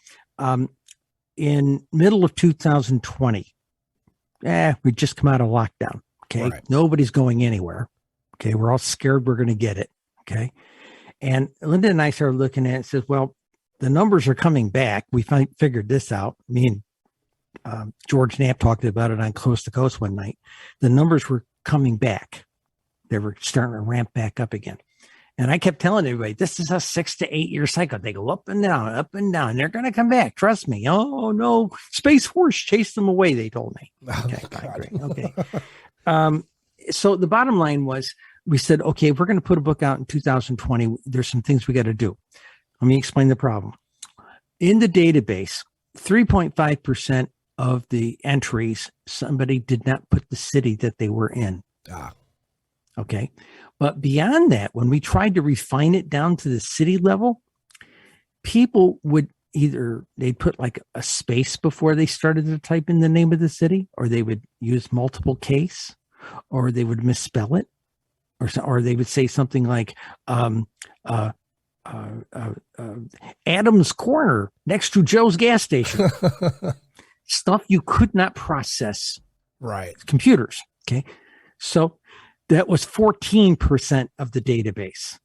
In middle of 2020, we just come out of lockdown, okay. Right. Nobody's going anywhere, okay. We're all scared we're going to get it, okay. And Linda and I started looking at it and says, well, the numbers are coming back. We figured this out. Me and George Knapp talked about it on Coast to Coast one night. The numbers were coming back. They were starting to ramp back up again. And I kept telling everybody, this is a 6 to 8 year cycle. They go up and down, up and down. They're going to come back. Trust me. Oh, no. Space Force chased them away, they told me. Okay, great. Okay. So the bottom line was, we said, okay, we're going to put a book out in 2020. There's some things we got to do. Let me explain the problem. In the database, 3.5% of the entries, somebody did not put the city that they were in. Okay. But beyond that, when we tried to refine it down to the city level, people would they'd put like a space before they started to type in the name of the city, or they would use multiple case, or they would misspell it. Or they would say something like Adams Corner next to Joe's gas station. Stuff you could not process. Right. Computers. Okay. So that was 14% of the database.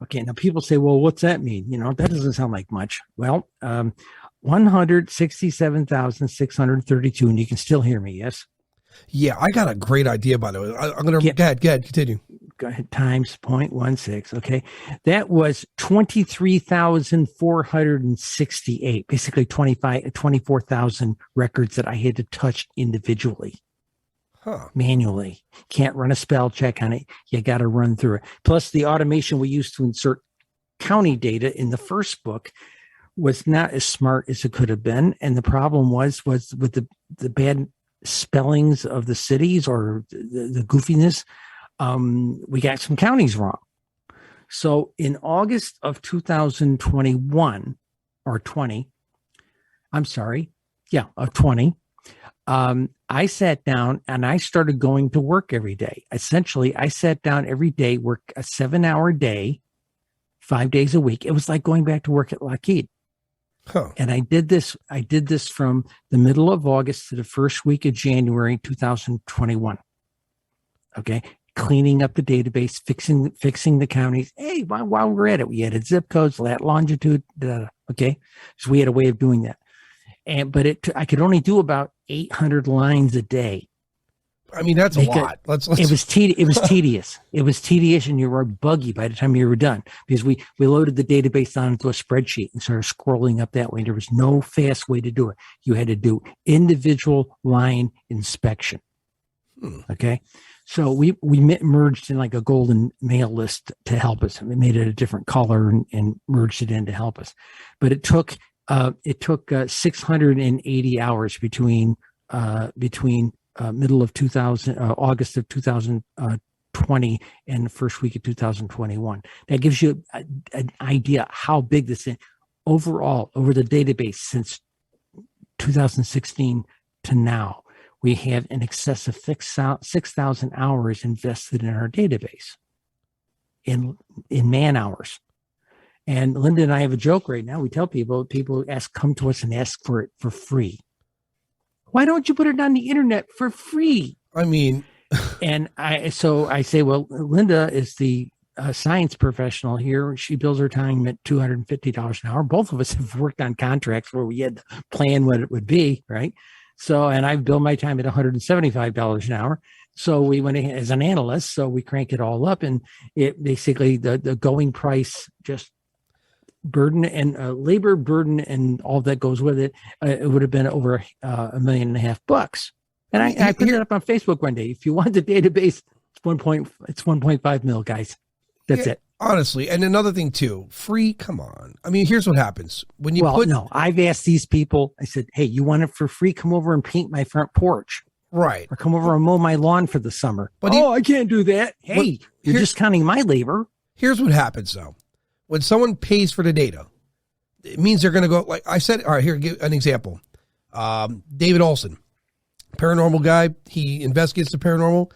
Okay. Now people say, well, what's that mean? That doesn't sound like much. Well, 167,632, and you can still hear me. Yes. Yeah, I got a great idea, by the way. I'm going to, go ahead, continue. Go ahead, times 0.16. Okay. That was 23,468, basically 24,000 records that I had to touch individually. Manually. Can't run a spell check on it. You got to run through it. Plus, the automation we used to insert county data in the first book was not as smart as it could have been. And the problem was with the bad spellings of the cities or the goofiness, we got some counties wrong. So in August of 2021 or 20, I'm sorry. Yeah, of 20. I sat down and I started going to work every day. Essentially, I sat down every day, work a 7-hour day, 5 days a week. It was like going back to work at Lockheed. And I did this from the middle of August to the first week of January 2021. Okay. Cleaning up the database, fixing the counties. Hey, while we're at it, we added zip codes, lat longitude. Okay. So we had a way of doing that. But I could only do about 800 lines a day. I mean, that's a lot. It was tedious. It was tedious, and you were buggy by the time you were done because we loaded the database onto a spreadsheet and started scrolling up that way. There was no fast way to do it. You had to do individual line inspection. Okay. So we merged in like a golden mail list to help us. We made it a different color and merged it in to help us. But it took 680 hours between middle of August of 2020 and the first week of 2021. That gives you an idea how big this is overall over the database since 2016 to now. We have in excess of 6,000 hours invested in our database in man hours. And Linda and I have a joke right now. We tell people come to us and ask for it for free. Why don't you put it on the internet for free? I mean, and I say, well, Linda is the science professional here. She bills her time at $250 an hour. Both of us have worked on contracts where we had to plan what it would be, right? So, and I bill my time at $175 an hour. So we went ahead as an analyst. So we crank it all up, and it basically the going price just burden and labor burden and all that goes with it. It would have been over $1.5 million. And I put it up on Facebook one day. If you want the database, it's 1.5 mil, guys. That's it. Honestly, and another thing too, free. Come on. I mean, here's what happens when you I've asked these people. I said, "Hey, you want it for free? Come over and paint my front porch, right? Or come over and mow my lawn for the summer." But I can't do that. Hey, you're discounting my labor. Here's what happens though: when someone pays for the data, it means they're going to go. Like I said, all right, here, give an example. David Olson, paranormal guy. He investigates the paranormal.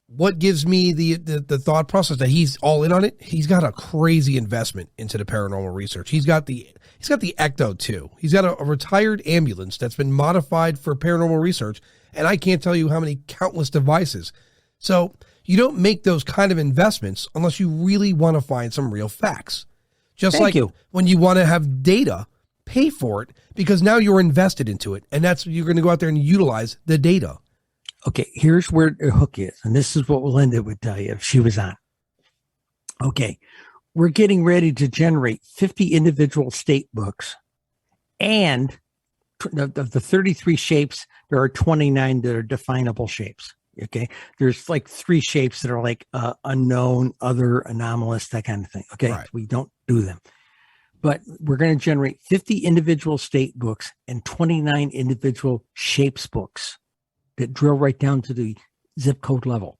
What gives me the thought process that he's all in on it? He's got a crazy investment into the paranormal research. He's got the Ecto too. He's got a retired ambulance that's been modified for paranormal research, and I can't tell you how many countless devices. So you don't make those kind of investments unless you really want to find some real facts. Just when you want to have data, pay for it because now you're invested into it, and you're going to go out there and utilize the data. Okay, here's where the hook is. And this is what Linda would tell you if she was on. Okay, we're getting ready to generate 50 individual state books. And of the 33 shapes, there are 29 that are definable shapes. Okay, there's like 3 shapes that are like unknown, other, anomalous, that kind of thing. Okay, right. We don't do them. But we're going to generate 50 individual state books and 29 individual shapes books that drill right down to the zip code level.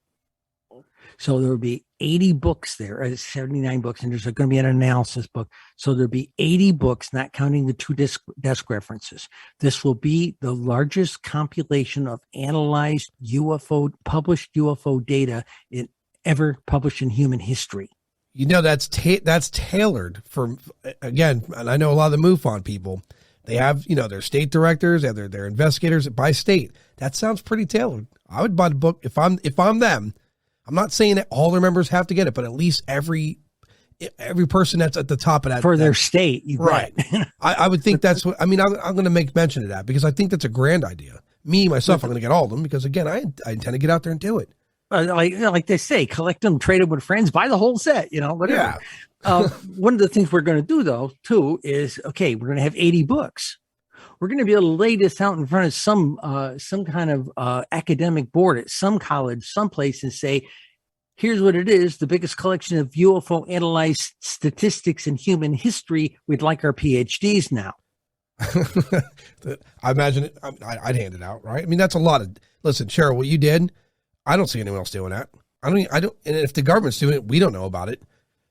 So there will be 80 books there, 79 books, and there's going to be an analysis book. So there'll be 80 books, not counting the 2 desk references. This will be the largest compilation of analyzed published UFO data ever published in human history. You know, that's tailored for, again, and I know a lot of the MUFON people, they have, their state directors, they have their investigators by state. That sounds pretty tailored. I would buy the book if I'm them. I'm not saying that all their members have to get it, but at least every person that's at the top of that for their state, right? I would think that's what I mean. I'm going to make mention of that because I think that's a grand idea. Me, myself, I'm going to get all of them because, again, I intend to get out there and do it. Like they say, collect them, trade them with friends, buy the whole set, whatever. Yeah. One of the things we're going to do, though, too, is, okay, we're going to have 80 books. We're going to be able to lay this out in front of some kind of academic board at some college, someplace, and say, here's what it is, the biggest collection of UFO analyzed statistics in human history. We'd like our PhDs now. I imagine it. I'd hand it out, right? I mean, that's a lot of. Listen, Cheryl, what you did, I don't see anyone else doing that. I don't. And if the government's doing it, we don't know about it.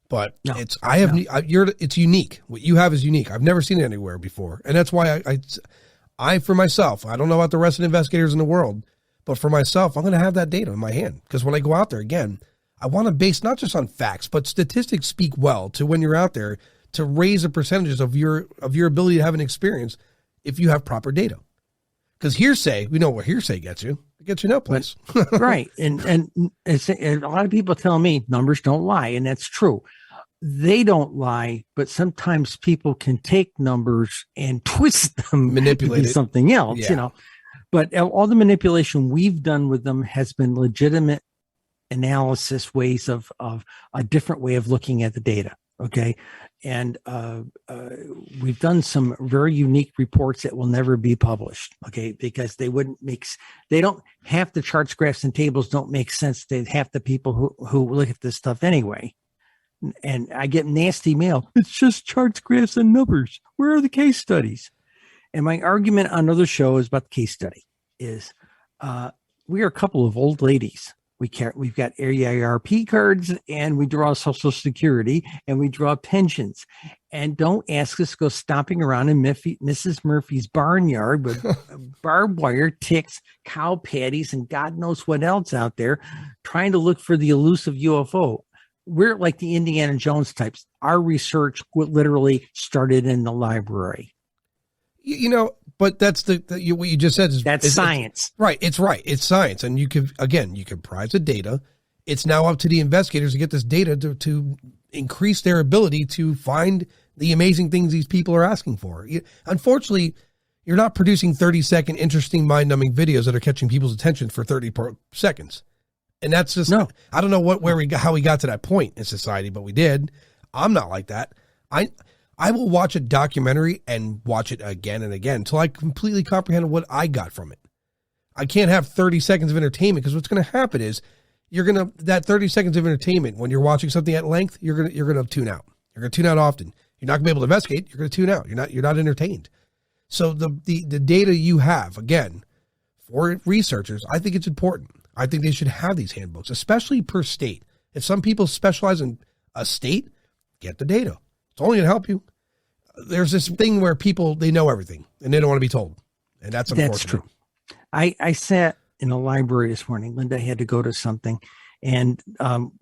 But it's unique. What you have is unique. I've never seen it anywhere before, and that's why I for myself, I don't know about the rest of the investigators in the world, but for myself, I'm going to have that data in my hand because when I go out there again, I want to base not just on facts, but statistics speak well to when you're out there to raise the percentages of your ability to have an experience if you have proper data. Because hearsay, we know what hearsay gets you. It gets you no place. Right. And a lot of people tell me numbers don't lie, and that's true. They don't lie, but sometimes people can take numbers and twist them, manipulate something else, But all the manipulation we've done with them has been legitimate analysis ways of a different way of looking at the data. Okay. And we've done some very unique reports that will never be published. Okay. Because they don't, half the charts, graphs, and tables don't make sense to half the people who look at this stuff anyway. And I get nasty mail. It's just charts, graphs, and numbers. Where are the case studies? And my argument on other shows about the case study is we are a couple of old ladies. We've got AARP cards, and we draw Social Security, and we draw pensions. And don't ask us to go stomping around in Mrs. Murphy's barnyard with barbed wire, ticks, cow patties, and God knows what else out there, trying to look for the elusive UFO. We're like the Indiana Jones types. Our research literally started in the library. But that's what you just said. That's science. Right. It's right. It's science. And you can prize the data. It's now up to the investigators to get this data to increase their ability to find the amazing things these people are asking for. Unfortunately, you're not producing 30-second, interesting, mind-numbing videos that are catching people's attention for 30 seconds. And that's just, no. I don't know how we got to that point in society, but we did. I'm not like that. I will watch a documentary and watch it again and again until I completely comprehend what I got from it. I can't have 30 seconds of entertainment because what's going to happen is that 30 seconds of entertainment, when you're watching something at length, you're going to tune out. You're going to tune out often. You're not going to be able to investigate. You're going to tune out. You're not entertained. So the data you have, again, for researchers, I think it's important. I think they should have these handbooks, especially per state. If some people specialize in a state, get the data. It's only going to help you. There's this thing where people, they know everything and they don't want to be told. And that's unfortunate. That's true. I sat in a library this morning. Linda had to go to something, and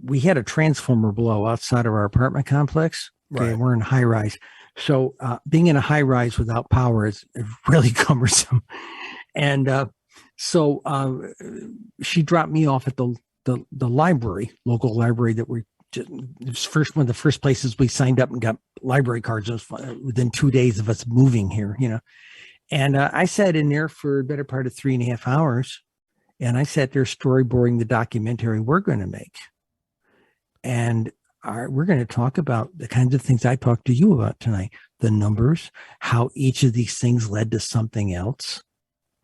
we had a transformer blow outside of our apartment complex. Okay, right. We're in high rise. So being in a high rise without power is really cumbersome. And so she dropped me off at the library, local library that we just, it was one of the first places we signed up and got library cards within 2 days of us moving here, And I sat in there for a better part of 3.5 hours, and I sat there storyboarding the documentary we're going to make. And we're going to talk about the kinds of things I talked to you about tonight, the numbers, how each of these things led to something else.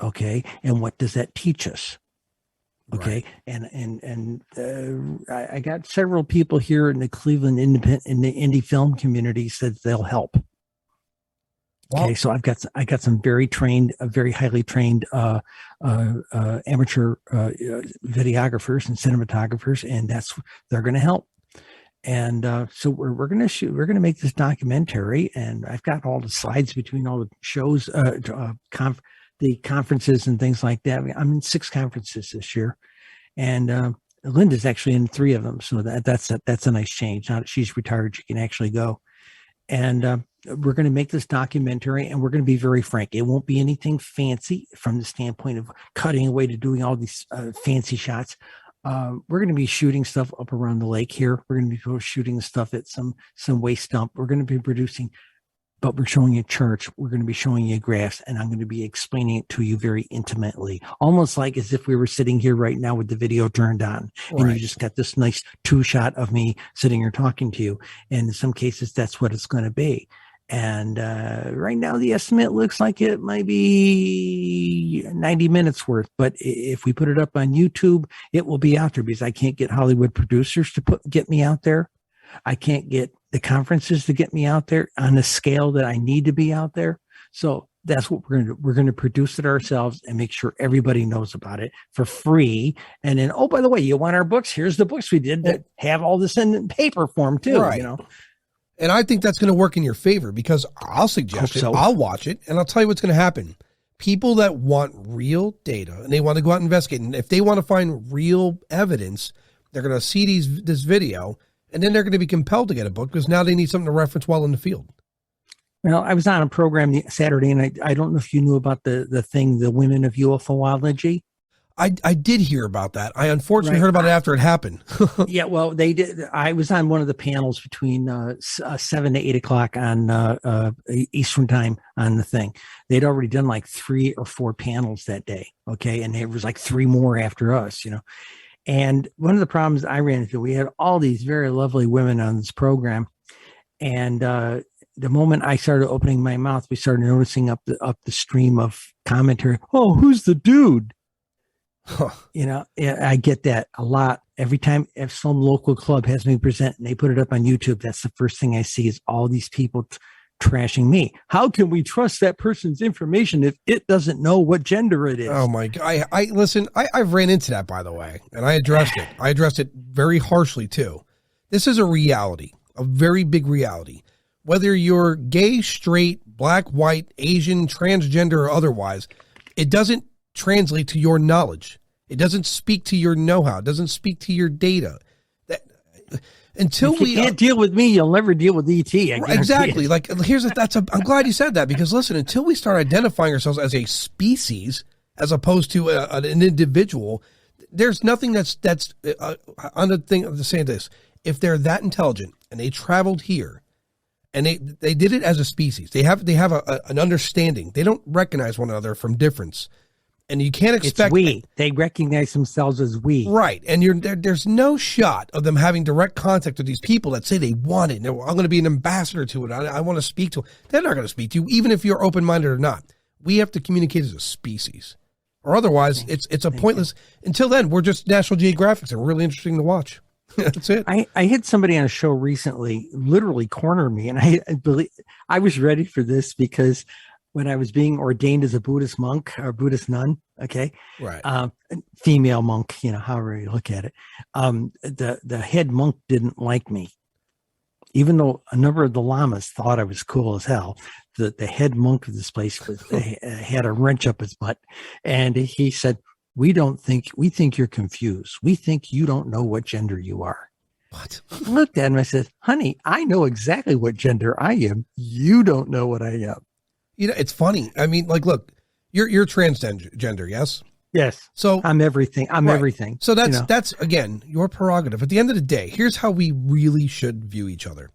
Okay. And what does that teach us? Okay. Right. And I got several people here in the Cleveland in the indie film community said they'll help. Okay. So I got some very highly trained, amateur, videographers and cinematographers, and they're going to help. And so we're going to make this documentary, and I've got all the slides between all the shows, the conferences and things like that. I'm in 6 conferences this year, and Linda's actually in 3 of them. So that's a nice change. Now that she's retired, she can actually go. And we're going to make this documentary, and we're going to be very frank. It won't be anything fancy from the standpoint of cutting away to doing all these fancy shots. We're going to be shooting stuff up around the lake here. We're going to be shooting stuff at some waste dump. We're going to be producing but we're showing you charts. We're going to be showing you graphs, and I'm going to be explaining it to you very intimately, almost like as if we were sitting here right now with the video turned on, and you just got this nice 2-shot of me sitting here talking to you. And in some cases, that's what it's going to be. And right now, the estimate looks like it might be 90 minutes worth. But if we put it up on YouTube, it will be out there, because I can't get Hollywood producers to get me out there. I can't get the conferences to get me out there on the scale that I need to be out there. So that's what we're going to do. We're going to produce it ourselves and make sure everybody knows about it for free. And then, oh, by the way, you want our books? Here's the books we did that have all this in paper form too. Right. You know. And I think that's going to work in your favor, because I'll suggest it, I'll watch it, and I'll tell you what's going to happen. People that want real data and they want to go out and investigate, and if they want to find real evidence, they're going to see this video, and then they're going to be compelled to get a book, because now they need something to reference while in the field. Well, I was on a program Saturday, and I don't know if you knew about the thing, the Women of Ufology. I did hear about that. I unfortunately heard about it after it happened. Yeah, well, they did. I was on one of the panels between 7 to 8 o'clock on Eastern time on the thing. They'd already done like 3 or 4 panels that day. Okay. And there was like 3 more after us, you know. And one of the problems I ran into, we had all these very lovely women on this program. And the moment I started opening my mouth, we started noticing up the stream of commentary. Oh, who's the dude? Huh. You know, I get that a lot. Every time if some local club has me present and they put it up on YouTube, that's the first thing I see is all these people trashing me. How can we trust that person's information if it doesn't know what gender it is? Oh my God. I listen, I've ran into that, by the way, and I addressed it. I addressed it very harshly too. This is a reality, a very big reality. Whether you're gay, straight, black, white, Asian, transgender, or otherwise, it doesn't translate to your knowledge. It doesn't speak to your know-how. It doesn't speak to your data. Until if you can't deal with me, you'll never deal with ET. Exactly. Like I'm glad you said that, because listen, until we start identifying ourselves as a species as opposed to an individual, there's nothing that's on the thing of saying this. If they're that intelligent and they traveled here and they did it as a species, they have an understanding. They don't recognize one another from difference. And you can't expect they recognize themselves as we. Right. And there's no shot of them having direct contact with these people that say they want it. I'm going to be an ambassador to it. I want to speak to it. They're not going to speak to you, even if you're open-minded or not. We have to communicate as a species, or otherwise it's a pointless. Until then, we're just National Geographics and really interesting to watch. That's it. I had somebody on a show recently literally corner me, and I believe I was ready for this because when I was being ordained as a Buddhist monk or Buddhist nun, okay, right, female monk, you know, however you look at it, the head monk didn't like me, even though a number of the lamas thought I was cool as hell. The head monk of this place had a wrench up his butt, and he said, we think you're confused. We think you don't know what gender you are. What? I looked at him, I said, honey, I know exactly what gender I am. You don't know what I am. You know, it's funny. I mean, like, look, you're transgender, yes? Yes. So I'm everything. I'm everything. So that's again your prerogative. At the end of the day, here's how we really should view each other.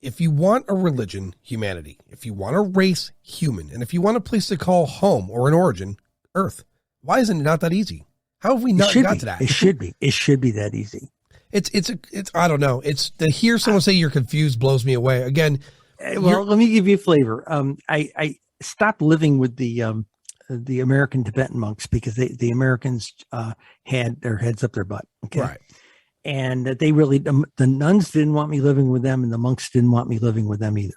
If you want a religion, humanity. If you want a race, human. And if you want a place to call home or an origin, Earth. Why isn't it not that easy? How have we not got to that? It should be. It should be that easy. It's I don't know. It's to hear someone say you're confused blows me away. Again, well, let me give you a flavor. I stopped living with the American Tibetan monks because the Americans had their heads up their butt. Okay. Right. And they really, the nuns didn't want me living with them, and the monks didn't want me living with them either.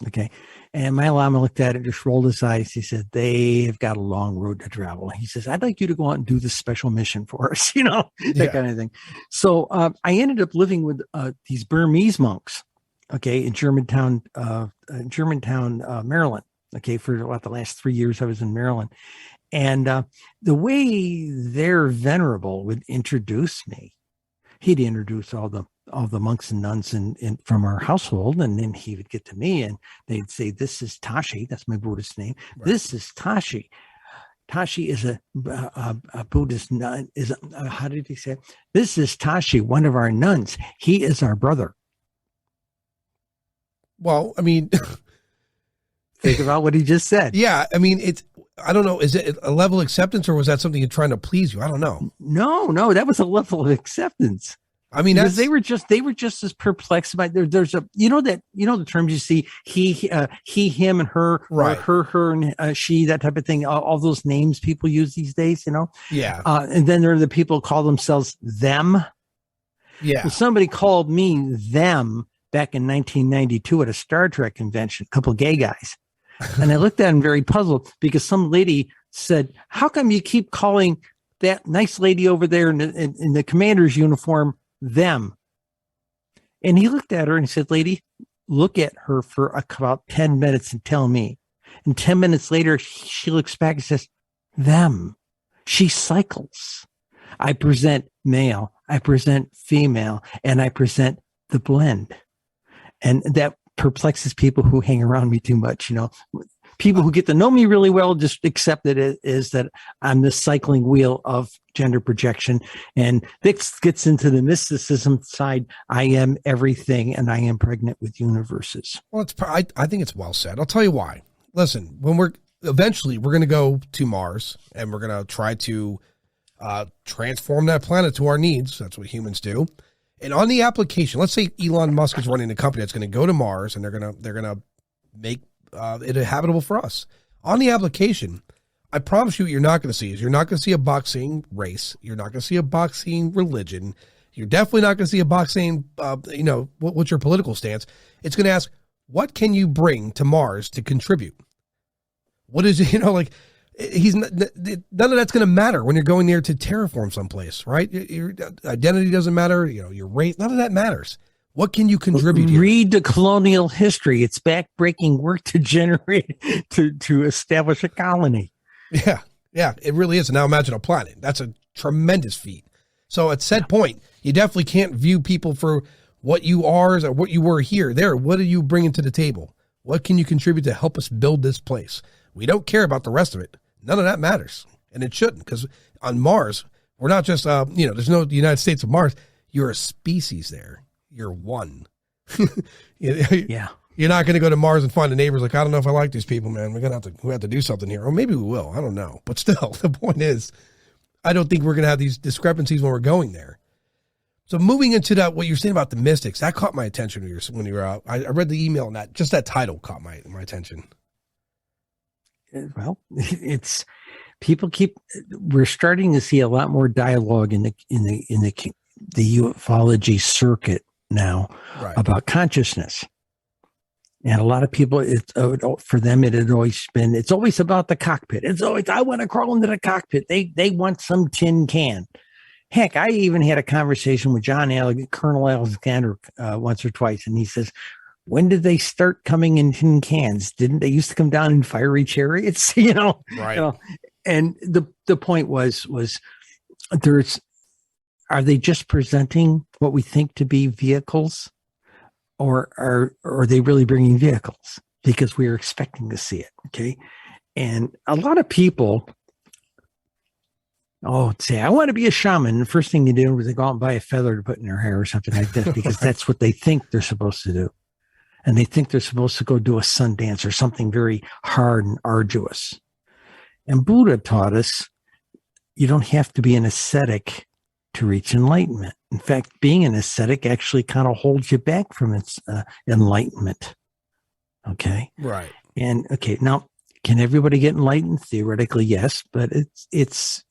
Okay. And my Lama looked at it, just rolled his eyes. He said, they've got a long road to travel. He says, I'd like you to go out and do this special mission for us, you know, that kind of thing. So I ended up living with these Burmese monks, okay, in Germantown, Maryland. Okay, for about the last 3 years I was in Maryland. And the way their venerable would introduce me, he'd introduce all the monks and nuns in from our household, and then he would get to me and they'd say, this is Tashi, that's my Buddhist name. Right. This is Tashi. Tashi is a Buddhist nun. How did he say it? This is Tashi, one of our nuns. He is our brother. Well, I mean, Think about what he just said. Yeah, I mean, I don't know. Is it a level of acceptance, or was that something you're trying to please you? I don't know. No, that was a level of acceptance. I mean, because they were just as perplexed by there's a the terms you see he him and her, right? Or her and she, that type of thing, all those names people use these days, Yeah. And then there are the people who call themselves them. Yeah. Well, somebody called me them back in 1992 at a Star Trek convention, a couple of gay guys. And I looked at him very puzzled because some lady said, "How come you keep calling that nice lady over there in the commander's uniform them?" And he looked at her and he said, "Lady, look at her for about 10 minutes and tell me." And 10 minutes later, she looks back and says, "Them." She cycles. I present male, I present female, and I present the blend. And that perplexes people who hang around me too much. People who get to know me really well just accept it as that I'm the cycling wheel of gender projection. And this gets into the mysticism side. I am everything, and I am pregnant with universes. Well, I think it's well said. I'll tell you why. Listen, when we're going to go to Mars, and we're going to try to transform that planet to our needs. That's what humans do. And on the application, let's say Elon Musk is running a company that's going to go to Mars, and they're going to make it habitable for us. On the application, I promise you what you're not going to see is you're not going to see a box saying race. You're not going to see a box saying religion. You're definitely not going to see a box saying, what's your political stance. It's going to ask, what can you bring to Mars to contribute? What is it, none of that's going to matter when you're going there to terraform someplace, right? Your identity doesn't matter. Your race, none of that matters. What can you contribute here? Read the colonial history. It's backbreaking work to generate, to establish a colony. Yeah, it really is. And now imagine a planet. That's a tremendous feat. So at said point, you definitely can't view people for what you are or what you were here. What are you bringing to the table? What can you contribute to help us build this place? We don't care about the rest of it. None of that matters. And it shouldn't, because on Mars, we're not just, there's no United States of Mars. You're a species there. You're one. Yeah. You're not going to go to Mars and find the neighbors like, I don't know if I like these people, man. We have to do something here. Or maybe we will. I don't know. But still, the point is, I don't think we're going to have these discrepancies when we're going there. So moving into that, what you're saying about the mystics, that caught my attention when you were out. I read the email, and that title caught my attention. Well, we're starting to see a lot more dialogue in the ufology circuit now, right, about consciousness. And a lot of people, for them, it's always about the cockpit. It's always, I want to crawl into the cockpit. They want some tin can. Heck, I even had a conversation with Colonel Alexander once or twice, and he says, when did they start coming in tin cans? Didn't they used to come down in fiery chariots? Right. And the point was are they just presenting what we think to be vehicles, or are they really bringing vehicles? Because we are expecting to see it. Okay. And a lot of people, say, I want to be a shaman. The first thing you do is they go out and buy a feather to put in their hair or something like this, because that's what they think they're supposed to do. And they think they're supposed to go do a sun dance or something very hard and arduous. And Buddha taught us you don't have to be an ascetic to reach enlightenment. In fact, being an ascetic actually kind of holds you back from its enlightenment. Okay. Right. And now, can everybody get enlightened? Theoretically, yes, but it's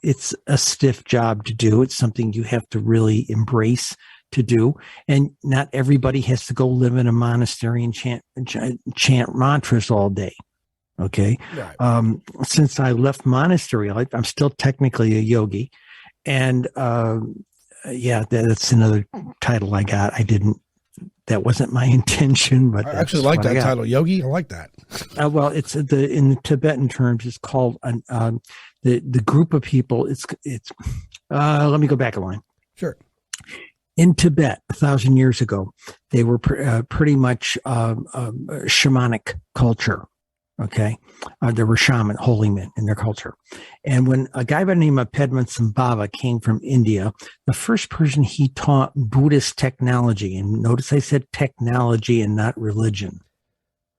a stiff job to do. It's something you have to really embrace to do. And not everybody has to go live in a monastery and chant mantras all day. Okay. Right. Since I left monastery life, I'm still technically a yogi. And that's another title I got. That wasn't my intention, but I actually like that title, yogi. I like that. Well, it's in the Tibetan terms, it's called the group of people. Let me go back a line. Sure. In Tibet, 1,000 years ago, they were pretty much shamanic culture. Okay. There were shaman, holy men in their culture. And when a guy by the name of Padmasambhava came from India, the first person he taught Buddhist technology, and notice I said technology and not religion.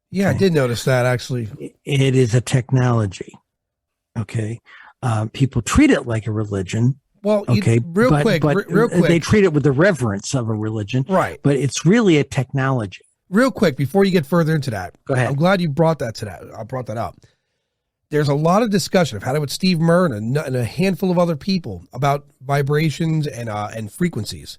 Yeah, I did notice that actually. It is a technology. Okay. People treat it like a religion. Well, Okay. real quick, they treat it with the reverence of a religion. Right. But it's really a technology. Real quick, before you get further into that, Go ahead. I'm glad you brought that I brought that up. There's a lot of discussion. I've had it with Steve Murn and a handful of other people about vibrations and frequencies.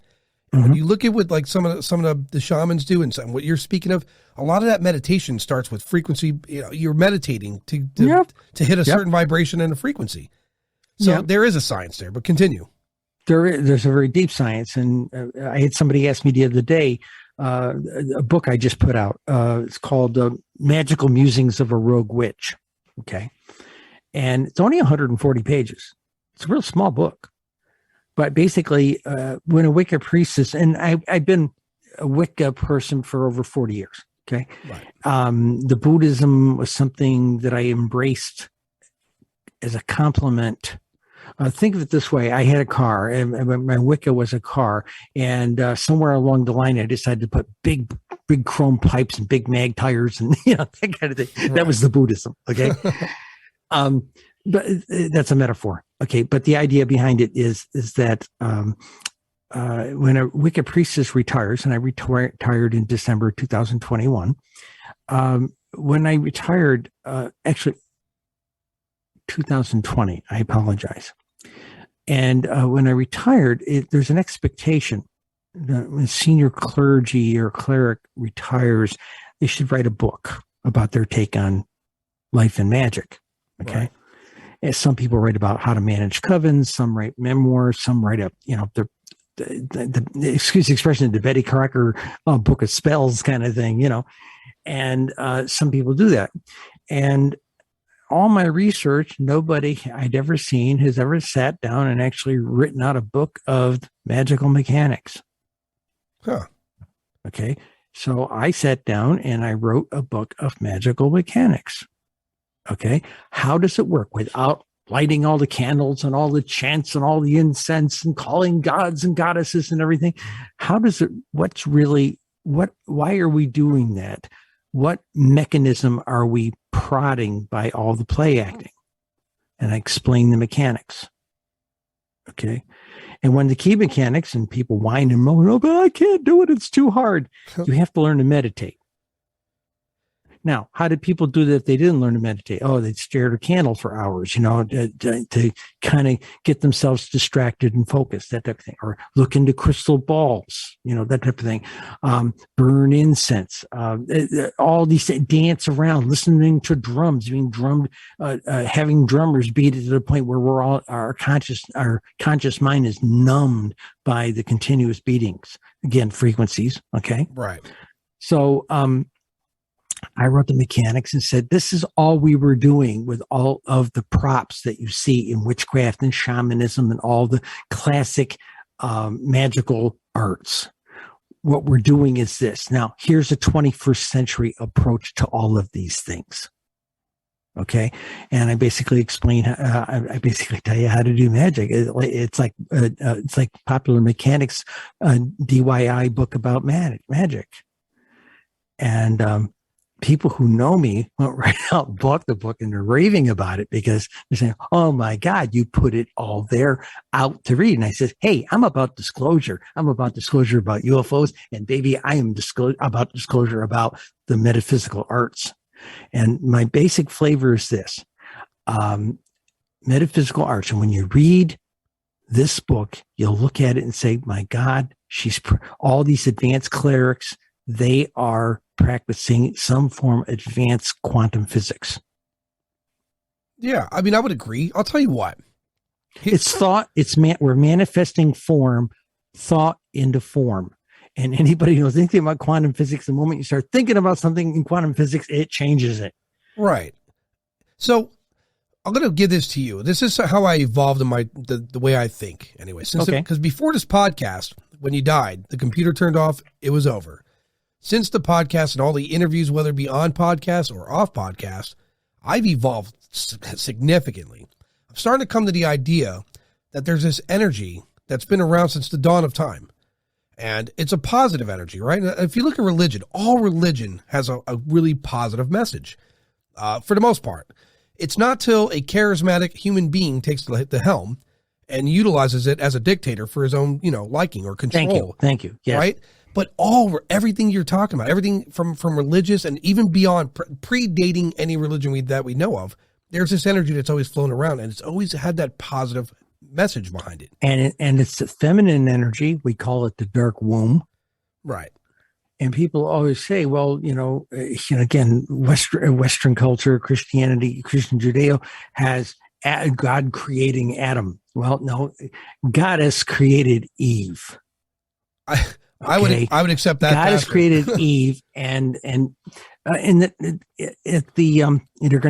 And when you look at what like some of the shamans do and what you're speaking of, a lot of that meditation starts with frequency. You know, you're meditating to hit a certain vibration and a frequency. So there is a science there, but continue. There's a very deep science. And I had somebody ask me the other day, a book I just put out. It's called Magical Musings of a Rogue Witch. Okay. And it's only 140 pages. It's a real small book. But basically, when a Wicca priestess, and I've been a Wicca person for over 40 years. Okay. Right. The Buddhism was something that I embraced as a compliment. Think of it this way. I had a car, and my Wicca was a car. And somewhere along the line, I decided to put big chrome pipes and big mag tires and, that kind of thing. Right. That was the Buddhism. Okay. But that's a metaphor. Okay. But the idea behind it is that when a Wicca priestess retires, and I retired in December 2021, when I retired, actually 2020, I apologize. And when I retired, there's an expectation that when senior clergy or cleric retires, they should write a book about their take on life and magic. Okay. Right. And some people write about how to manage covens, some write memoirs, some write up, the excuse the expression, the Betty Crocker book of spells kind of thing, and some people do that. And all my research, nobody I'd ever seen has ever sat down and actually written out a book of magical mechanics. Huh. Okay. So I sat down and I wrote a book of magical mechanics. Okay. How does it work without lighting all the candles and all the chants and all the incense and calling gods and goddesses and everything? How does it, why are we doing that? What mechanism are we prodding by all the play acting? And I explain the mechanics. Okay. And when the key mechanics and people whine and moan, oh, but I can't do it, it's too hard. You have to learn to meditate. Now, how did people do that if they didn't learn to meditate? Oh, they'd stare at a candle for hours, to kind of get themselves distracted and focused, that type of thing. Or look into crystal balls, that type of thing. Burn incense, all these things, dance around, listening to drums, being drummed, having drummers beat it to the point where our conscious mind is numbed by the continuous beatings. Again, frequencies. Okay. Right. So, I wrote the mechanics and said, this is all we were doing with all of the props that you see in witchcraft and shamanism and all the classic magical arts. What we're doing is this. Now, here's a 21st century approach to all of these things. Okay. And I basically explain, I basically tell you how to do magic. It's like Popular Mechanics, DIY book about magic. And, people who know me went right out and bought the book and they're raving about it because they're saying, oh my God, you put it all there out to read. And I said, hey, I'm about disclosure. I'm about disclosure about UFOs. And baby, I am about disclosure about the metaphysical arts. And my basic flavor is this, metaphysical arts. And when you read this book, you'll look at it and say, my God, all these advanced clerics, they are practicing some form of advanced quantum physics. Yeah, I mean, I would agree. I'll tell you what. It's thought. We're manifesting thought into form. And anybody who knows anything about quantum physics, the moment you start thinking about something in quantum physics, it changes it. Right. So I'm going to give this to you. This is how I evolved in the way I think. Anyway, because before this podcast, when you died, the computer turned off. It was over. Since the podcast and all the interviews, whether it be on podcast or off podcast, I've evolved significantly. I'm starting to come to the idea that there's this energy that's been around since the dawn of time. And it's a positive energy, right? If you look at religion, all religion has a really positive message for the most part. It's not till a charismatic human being takes the helm and utilizes it as a dictator for his own, liking or control. Thank you. Yes. Right? But everything you're talking about, everything from religious and even beyond, predating any religion that we know of, there's this energy that's always flown around, and it's always had that positive message behind it. And it's the feminine energy. We call it the dark womb. Right. And people always say, well, again, Western culture, Christianity, Christian Judeo has God creating Adam. Well, no, Goddess created Eve. I would accept that. God has created Eve, and they're going to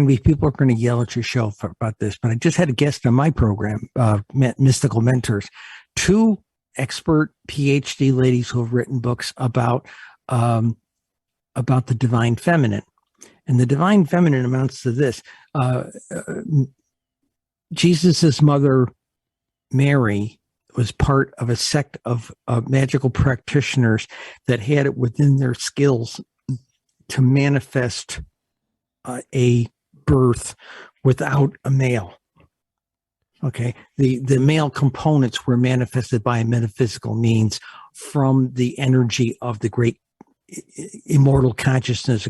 be people are going to yell at your show about this. But I just had a guest on my program, Mystical Mentors, 2 expert PhD ladies who have written books about the divine feminine, and the divine feminine amounts to this: Jesus's mother, Mary, was part of a sect of magical practitioners that had it within their skills to manifest a birth without a male. Okay. The male components were manifested by a metaphysical means from the energy of the great immortal consciousness.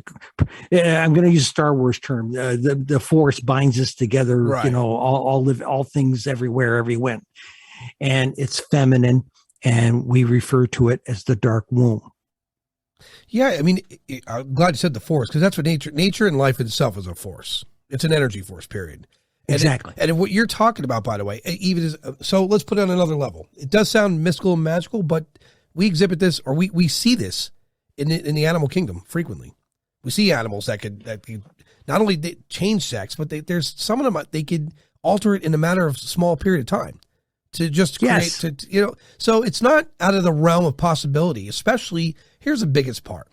I'm going to use a Star Wars term. The force binds us together, right. All things everywhere, everywhere. And it's feminine, and we refer to it as the dark womb. Yeah, I mean, I'm glad you said the force, because that's what nature and life itself is a force. It's an energy force, period. Exactly. And what you're talking about, by the way, even is, so let's put it on another level. It does sound mystical and magical, but we exhibit this, or we see this in the animal kingdom frequently. We see animals that could not only change sex, but there's some of them, they could alter it in a matter of a small period of time. To just create, yes. So it's not out of the realm of possibility, especially, here's the biggest part.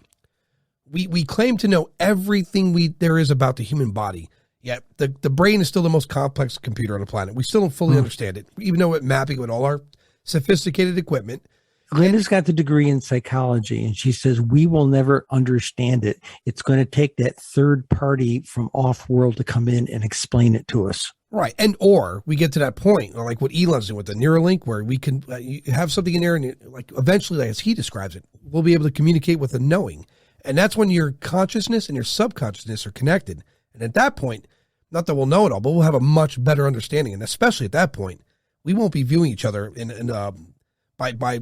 We claim to know everything there is about the human body, yet the brain is still the most complex computer on the planet. We still don't fully understand it, even though we're mapping with all our sophisticated equipment. Linda's got the degree in psychology, and she says we will never understand it. It's going to take that third party from off-world to come in and explain it to us. Right. And or we get to that point, or like what Elon's doing with the Neuralink, where we can you have something in there, and eventually, as he describes it, we'll be able to communicate with a knowing. And that's when your consciousness and your subconsciousness are connected. And at that point, not that we'll know it all, but we'll have a much better understanding. And especially at that point, we won't be viewing each other by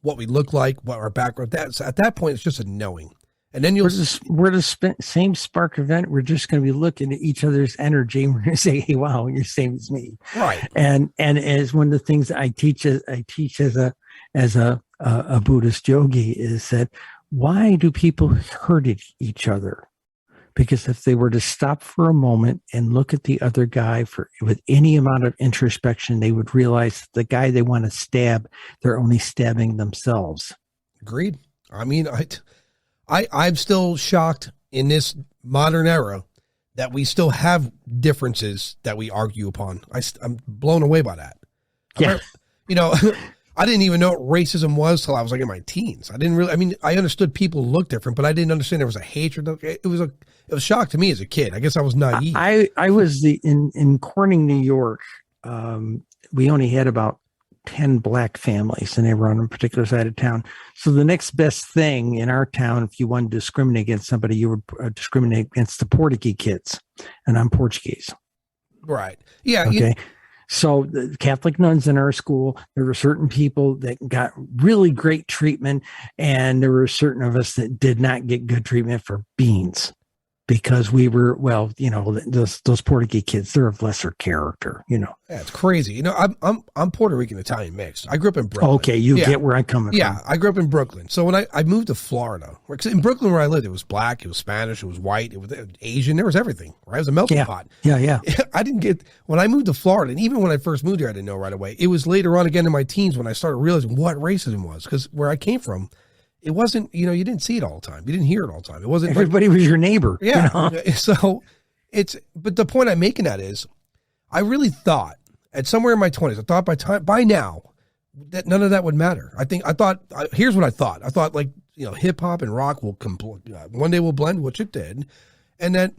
what we look like, what our background. At that point, it's just a knowing. And then we're the same spark event. We're just going to be looking at each other's energy, and we're going to say, "Hey, wow, you're the same as me." Right. And as one of the things I teach as a Buddhist yogi is that why do people hurt each other? Because if they were to stop for a moment and look at the other guy with any amount of introspection, they would realize that the guy they want to stab, they're only stabbing themselves. Agreed. I mean, I'm still shocked in this modern era that we still have differences that we argue upon. I'm blown away by that. Yeah. I didn't even know what racism was till I was in my teens. I understood people look different, but I didn't understand there was a hatred. It was a shock to me as a kid. I guess I was naive. I was in Corning, New York. We only had about 10 black families, and they were on a particular side of town. So the next best thing in our town, if you wanted to discriminate against somebody, you would discriminate against the Portuguese kids, and I'm Portuguese. Right. Yeah. Okay. So the Catholic nuns in our school, there were certain people that got really great treatment, and there were certain of us that did not get good treatment for beans. Because we were, those Portuguese kids, they're of lesser character, Yeah, it's crazy. I'm Puerto Rican Italian mixed. I grew up in Brooklyn. Okay, get where I'm coming from. Yeah, I grew up in Brooklyn. So when I moved to Florida, because in Brooklyn where I lived, it was black, it was Spanish, it was white, it was Asian, there was everything. Right? It was a melting pot. Yeah. When I moved to Florida, and even when I first moved here, I didn't know right away. It was later on again in my teens when I started realizing what racism was, because where I came from, it wasn't, you didn't see it all the time. You didn't hear it all the time. It wasn't. Everybody was your neighbor. Yeah. So but the point I'm making that is, I really thought at somewhere in my 20s, I thought by now that none of that would matter. Here's what I thought. I thought like, hip hop and rock will one day will blend, which it did. And that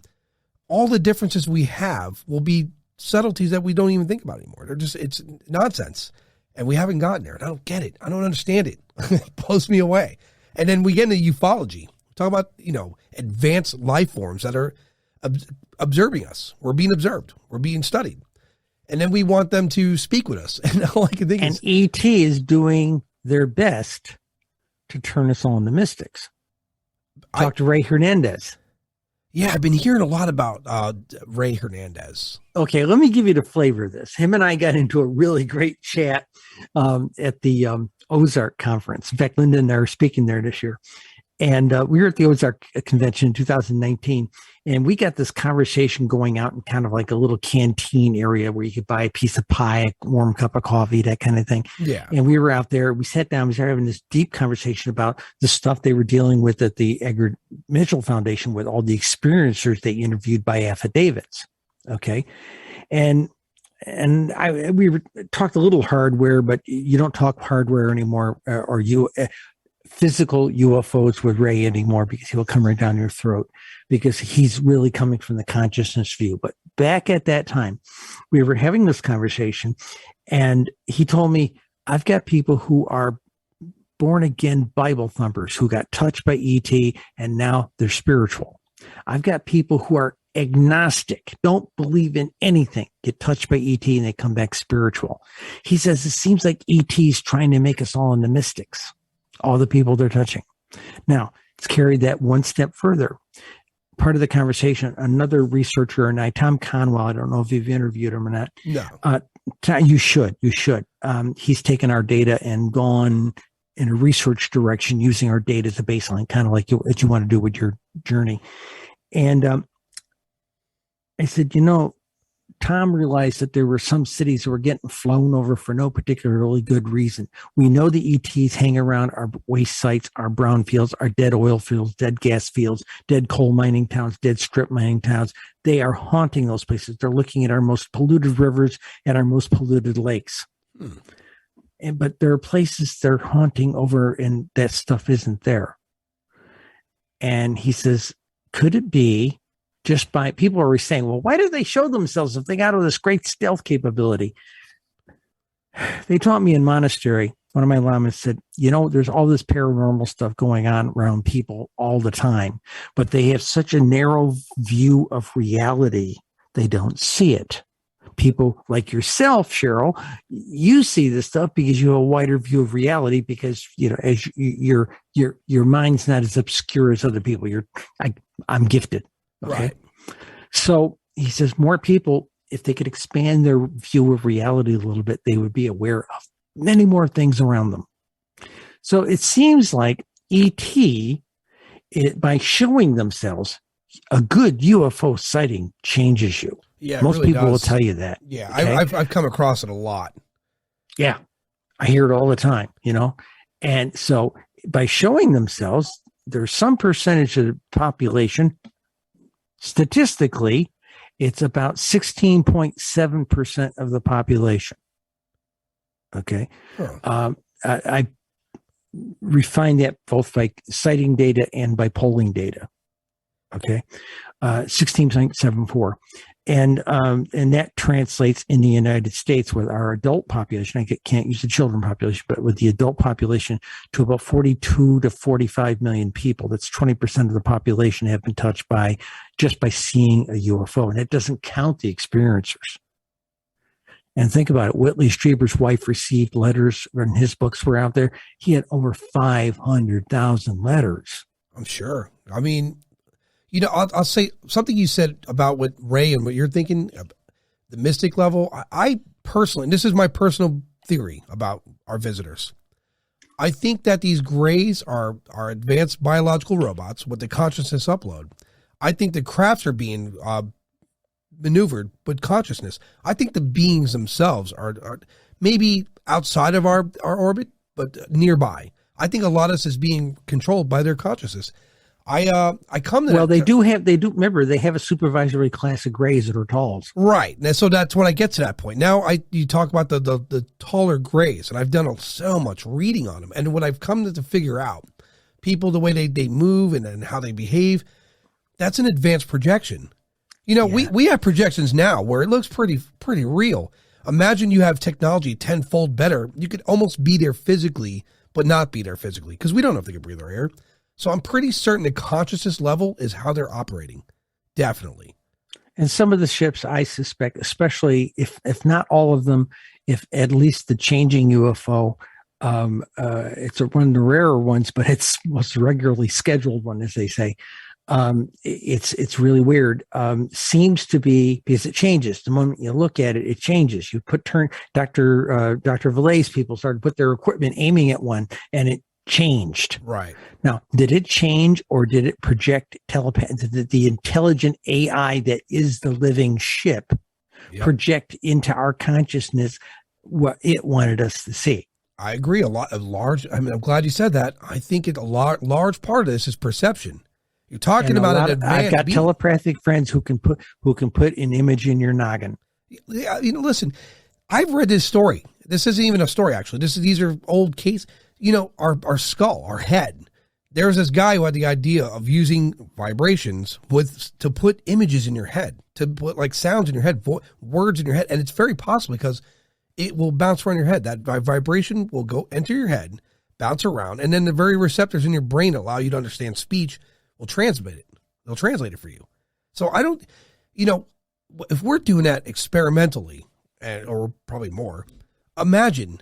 all the differences we have will be subtleties that we don't even think about anymore. It's nonsense. And we haven't gotten there. And I don't get it. I don't understand it. It blows me away. And then we get into ufology. Talk about, advanced life forms that are observing us. We're being observed. We're being studied. And then we want them to speak with us. And all I can think is, ET is doing their best to turn us all into mystics. Talk to Ray Hernandez. Yeah, I've been hearing a lot about Ray Hernandez. Okay, let me give you the flavor of this. Him and I got into a really great chat at the Ozark conference. In fact, Linda and I are speaking there this year. And we were at the Ozark convention in 2019, and we got this conversation going out in kind of like a little canteen area where you could buy a piece of pie, a warm cup of coffee, that kind of thing. Yeah. And we were out there, we sat down, we started having this deep conversation about the stuff they were dealing with at the Edgar Mitchell Foundation with all the experiencers they interviewed by affidavits. Okay. And we talked a little hardware, but you don't talk hardware anymore, physical UFOs with Ray anymore, because he'll come right down your throat, because he's really coming from the consciousness view. But back at that time, we were having this conversation, and he told me, I've got people who are born again Bible thumpers who got touched by ET, and now they're spiritual. I've got people who are agnostic, don't believe in anything, get touched by ET, and they come back spiritual. He says, it seems like ET's trying to make us all into mystics. All the people they're touching. Now, it's carried that one step further. Part of the conversation, another researcher and I, Tom Conwell, I don't know if you've interviewed him or not. No. You should. He's taken our data and gone in a research direction using our data as a baseline, kind of like what you want to do with your journey. And I said, Tom realized that there were some cities that were getting flown over for no particularly good reason. We know the ETs hang around our waste sites, our brownfields, our dead oil fields, dead gas fields, dead coal mining towns, dead strip mining towns. They are haunting those places. They're looking at our most polluted rivers and our most polluted lakes. But there are places they're haunting over and that stuff isn't there. And he says, could it be just by, people are saying, well, why do they show themselves if they got all this great stealth capability? They taught me in monastery. One of my lamas said, there's all this paranormal stuff going on around people all the time, but they have such a narrow view of reality, they don't see it. People like yourself, Cheryl, you see this stuff because you have a wider view of reality, because as your mind's not as obscure as other people. I'm gifted. Okay. Right. So he says more people, if they could expand their view of reality a little bit, they would be aware of many more things around them. So it seems like ET, by showing themselves, a good UFO sighting changes you. Yeah, most really people does. will tell you that. Yeah, okay? I've come across it a lot. Yeah, I hear it all the time, And so by showing themselves, there's some percentage of the population, statistically, it's about 16.7% of the population. Okay. Huh. I refine that both by citing data and by polling data. Okay. 16.74. And that translates in the United States with our adult population. I can't use the children population, but with the adult population to about 42 to 45 million people. That's 20% of the population have been touched just by seeing a UFO. And it doesn't count the experiencers. And think about it. Whitley Strieber's wife received letters when his books were out there. He had over 500,000 letters. I'm sure. I mean, I'll say something you said about what Ray and what you're thinking, the mystic level. I personally, and this is my personal theory about our visitors, I think that these grays are advanced biological robots with the consciousness upload. I think the crafts are being maneuvered with consciousness. I think the beings themselves are maybe outside of our orbit, but nearby. I think a lot of this is being controlled by their consciousness. I come to Well, they do remember they have a supervisory class of grays that are talls. Right. And so that's when I get to that point. Now you talk about the taller grays, and I've done so much reading on them. And what I've come to figure out, people, the way they move and how they behave, that's an advanced projection. You know, we have projections now where it looks pretty real. Imagine you have technology tenfold better. You could almost be there physically, but not be there physically, because we don't know if they can breathe our air. So I'm pretty certain the consciousness level is how they're operating. Definitely. And some of the ships, I suspect, especially if not all of them, if at least the Changing Ufo, it's one of the rarer ones, but it's most regularly scheduled one, as they say. It's really weird. Seems to be, because it changes the moment you look at it. It changes. You Dr. Vallet's people started to put their equipment aiming at one, and it changed. Right. Now, did it change, or did it project the intelligent AI that is the living ship project into our consciousness what it wanted us to see? I agree. I'm glad you said that. I think a large part of this is perception. You're talking about it. I've got telepathic friends who can put an image in your noggin. Yeah, listen, I've read this story. This isn't even a story, actually. These are old cases. Our skull, our head. There's this guy who had the idea of using vibrations to put images in your head, to put like sounds in your head, words in your head, and it's very possible because it will bounce around your head. That vibration will go enter your head, bounce around, and then the very receptors in your brain allow you to understand speech. Will transmit it. They'll translate it for you. So I don't, if we're doing that experimentally, or probably more, imagine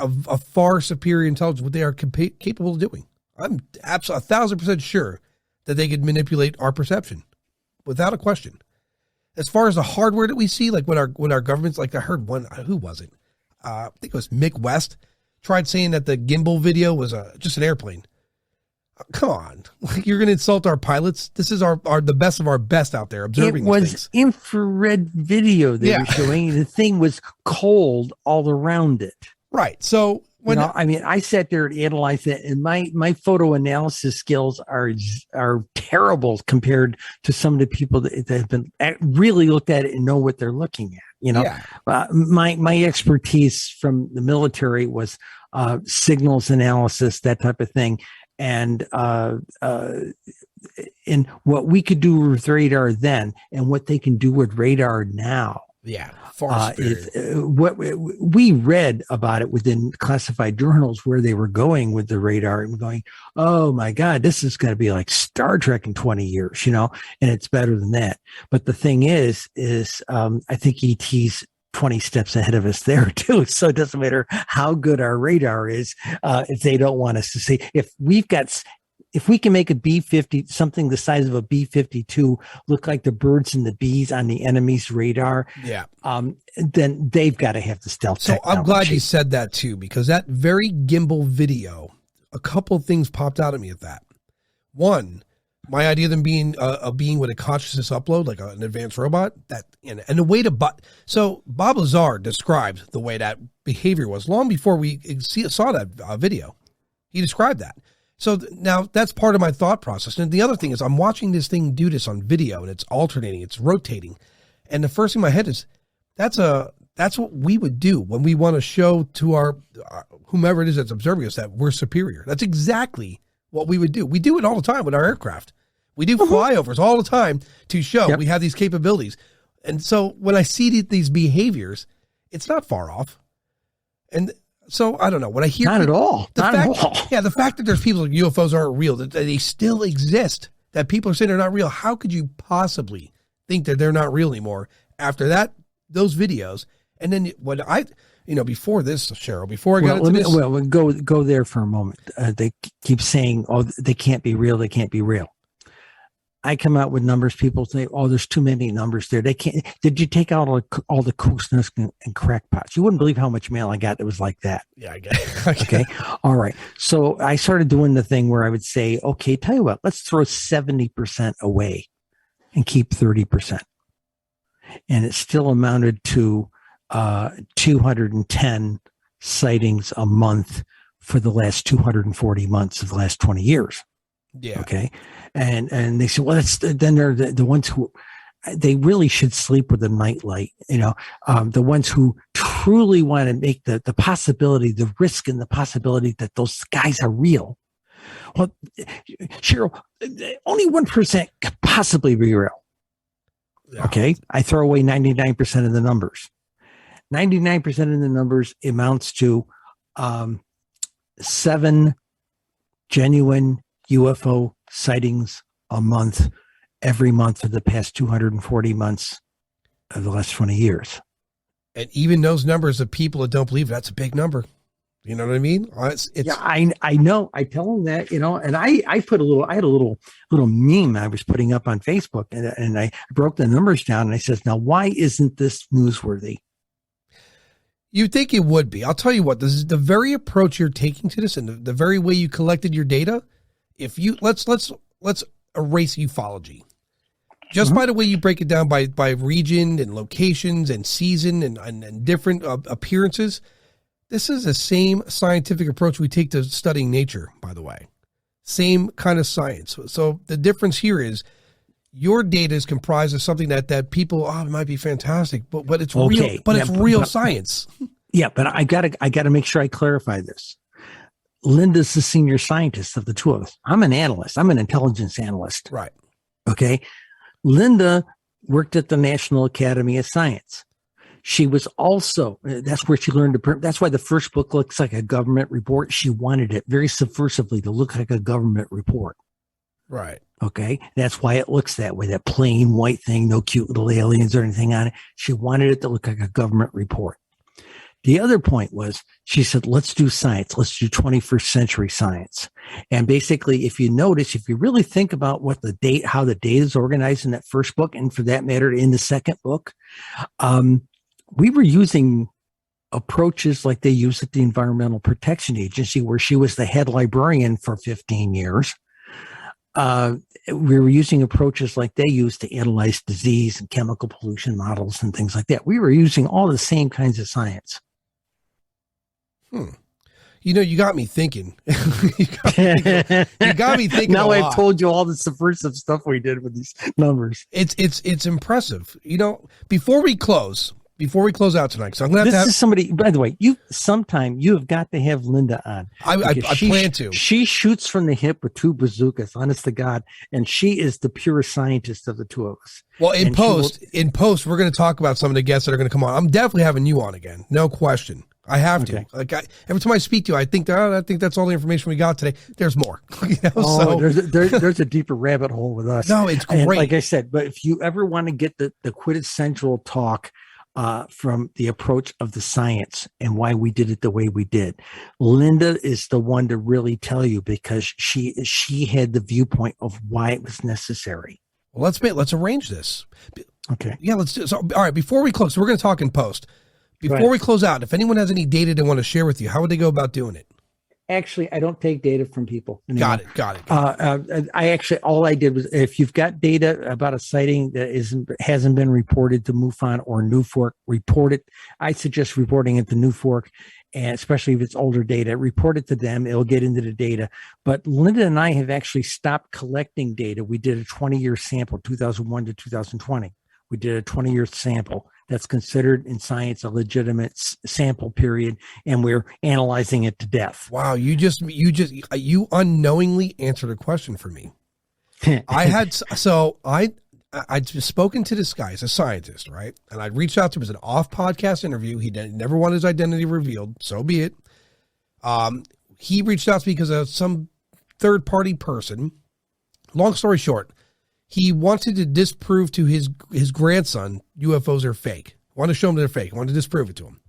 a far superior intelligence, what they are capable of doing. I'm absolutely 1,000% sure that they could manipulate our perception without a question. As far as the hardware that we see, like when our governments, like I heard one, who was it? I think it was Mick West, tried saying that the gimbal video was just an airplane. Come on, you're going to insult our pilots. This is the best of our best out there observing. It was infrared video they were showing. The thing was cold all around it. Right. So I sat there and analyzed it, and my photo analysis skills are terrible compared to some of the people that have been really looked at it and know what they're looking at. My expertise from the military was signals analysis, that type of thing. And in what we could do with radar then and what they can do with radar now. Yeah. Far what we read about it within classified journals where they were going with the radar and going, oh my God, this is going to be like Star Trek in 20 years, and it's better than that. But the thing is I think ET's 20 steps ahead of us there too. So it doesn't matter how good our radar is, if they don't want us to see. If we can make a B-50, something the size of a B-52 look like the birds and the bees on the enemy's radar, then they've got to have the stealth technology. I'm glad you said that too, because that very gimbal video, a couple of things popped out at me at that. One, my idea of them being a being with a consciousness upload, like an advanced robot, and the way to so Bob Lazar described the way that behavior was long before we saw that video. He described that. So now that's part of my thought process. And the other thing is I'm watching this thing do this on video, and it's alternating, it's rotating. And the first thing in my head is that's what we would do when we want to show to our whomever it is that's observing us that we're superior. That's exactly what we would do. We do it all the time with our aircraft. We do flyovers all the time to show we have these capabilities. And so when I see these behaviors, it's not far off. And so I don't know. When I hear not at all. Yeah, the fact that there's people like UFOs aren't real, that they still exist, that people are saying they're not real. How could you possibly think that they're not real anymore after those videos? And then when before this, Cheryl, before I got into this. Well, go there for a moment. They keep saying, oh, they can't be real. They can't be real. I come out with numbers. People say, oh, there's too many numbers there. They can't. Did you take out all the couscous and crackpots? You wouldn't believe how much mail I got that was like that. Yeah, I get it. Okay. All right. So I started doing the thing where I would say, okay, tell you what, let's throw 70% away and keep 30%. And it still amounted to 210 sightings a month for the last 240 months of the last 20 years. Yeah. Okay. And they said, well, then they're the ones who, they really should sleep with a nightlight, the ones who truly want to make the possibility, the risk and the possibility that those guys are real. Well, Cheryl, only 1% could possibly be real. Yeah. Okay. I throw away 99% of the numbers. 99% of the numbers amounts to 7 genuine UFO sightings a month, every month for the past 240 months of the last 20 years. And even those numbers of people that don't believe, that's a big number. You know what I mean? Yeah, I know. I tell them that, and I had a little meme I was putting up on Facebook, and I broke the numbers down, and I says, now, why isn't this newsworthy? You think it would be. I'll tell you what, this is the very approach you're taking to this and the very way you collected your data. If you let's erase ufology. Just by the way you break it down by region and locations and season and different appearances. This is the same scientific approach we take to studying nature, by the way. Same kind of science. So the difference here is your data is comprised of something that people, it might be fantastic, but it's real, but it's real science. Yeah, but I gotta make sure I clarify this. Linda's the senior scientist of the two of us. I'm an analyst. I'm an intelligence analyst. Right. Okay. Linda worked at the National Academy of Science. She was also, that's where she learned that's why the first book looks like a government report. She wanted it very subversively to look like a government report. Right. Okay. That's why it looks that way, that plain white thing, no cute little aliens or anything on it. She wanted it to look like a government report. The other point was, she said, let's do science. Let's do 21st century science. And basically, if you notice, if you really think about how the data is organized in that first book, and for that matter, in the second book, we were using approaches like they use at the Environmental Protection Agency, where she was the head librarian for 15 years. We were using approaches like they use to analyze disease and chemical pollution models and things like that. We were using all the same kinds of science. You got me thinking. You got me thinking. Now I've told you all the subversive stuff we did with these numbers. It's impressive. Before we close out tonight, so I'm going to have somebody, by the way, you have got to have Linda on. I plan to. She shoots from the hip with 2 bazookas, honest to God, and she is the pure scientist of the two of us. Well, in post, we're going to talk about some of the guests that are going to come on. I'm definitely having you on again, no question. I have to. Okay. Every time I speak to you, I think that's all the information we got today. There's more. There's a deeper rabbit hole with us. No, it's great. And like I said, but if you ever want to get the quintessential talk from the approach of the science and why we did it the way we did, Linda is the one to really tell you, because she had the viewpoint of why it was necessary. Well, let's arrange this. Okay. Yeah, let's do it. So, all right, before we close, we're going to talk in post. Before we close out, if anyone has any data they want to share with you, how would they go about doing it? Actually, I don't take data from people anymore. Got it. I actually, all I did was, if you've got data about a sighting that hasn't been reported to MUFON or NUFORC, report it. I suggest reporting it to NUFORC, and especially if it's older data, report it to them. It'll get into the data. But Linda and I have actually stopped collecting data. We did a 20-year sample, 2001 to 2020. We did a 20-year sample. That's considered in science a legitimate sample period, and we're analyzing it to death. Wow, you unknowingly answered a question for me. I'd spoken to this guy as a scientist, right? And I reached out to him as an off-podcast interview. He never wanted his identity revealed. So be it. He reached out to me because of some third-party person. Long story short, he wanted to disprove to his grandson UFOs are fake. Wanted to show him they're fake. Wanted to disprove it to him.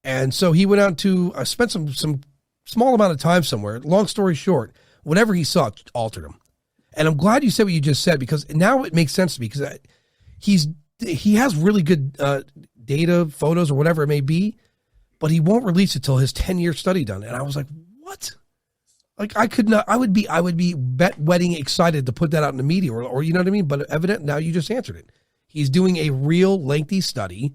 And so he went out to spent some small amount of time somewhere. Long story short, whatever he saw altered him. And I'm glad you said what you just said, because now it makes sense to me, because he has really good data, photos, or whatever it may be, but he won't release it till his 10-year study done. And I was like, what? Like, I could not. I would be wedding excited to put that out in the media, or you know what I mean. But evident now, you just answered it. He's doing a real lengthy study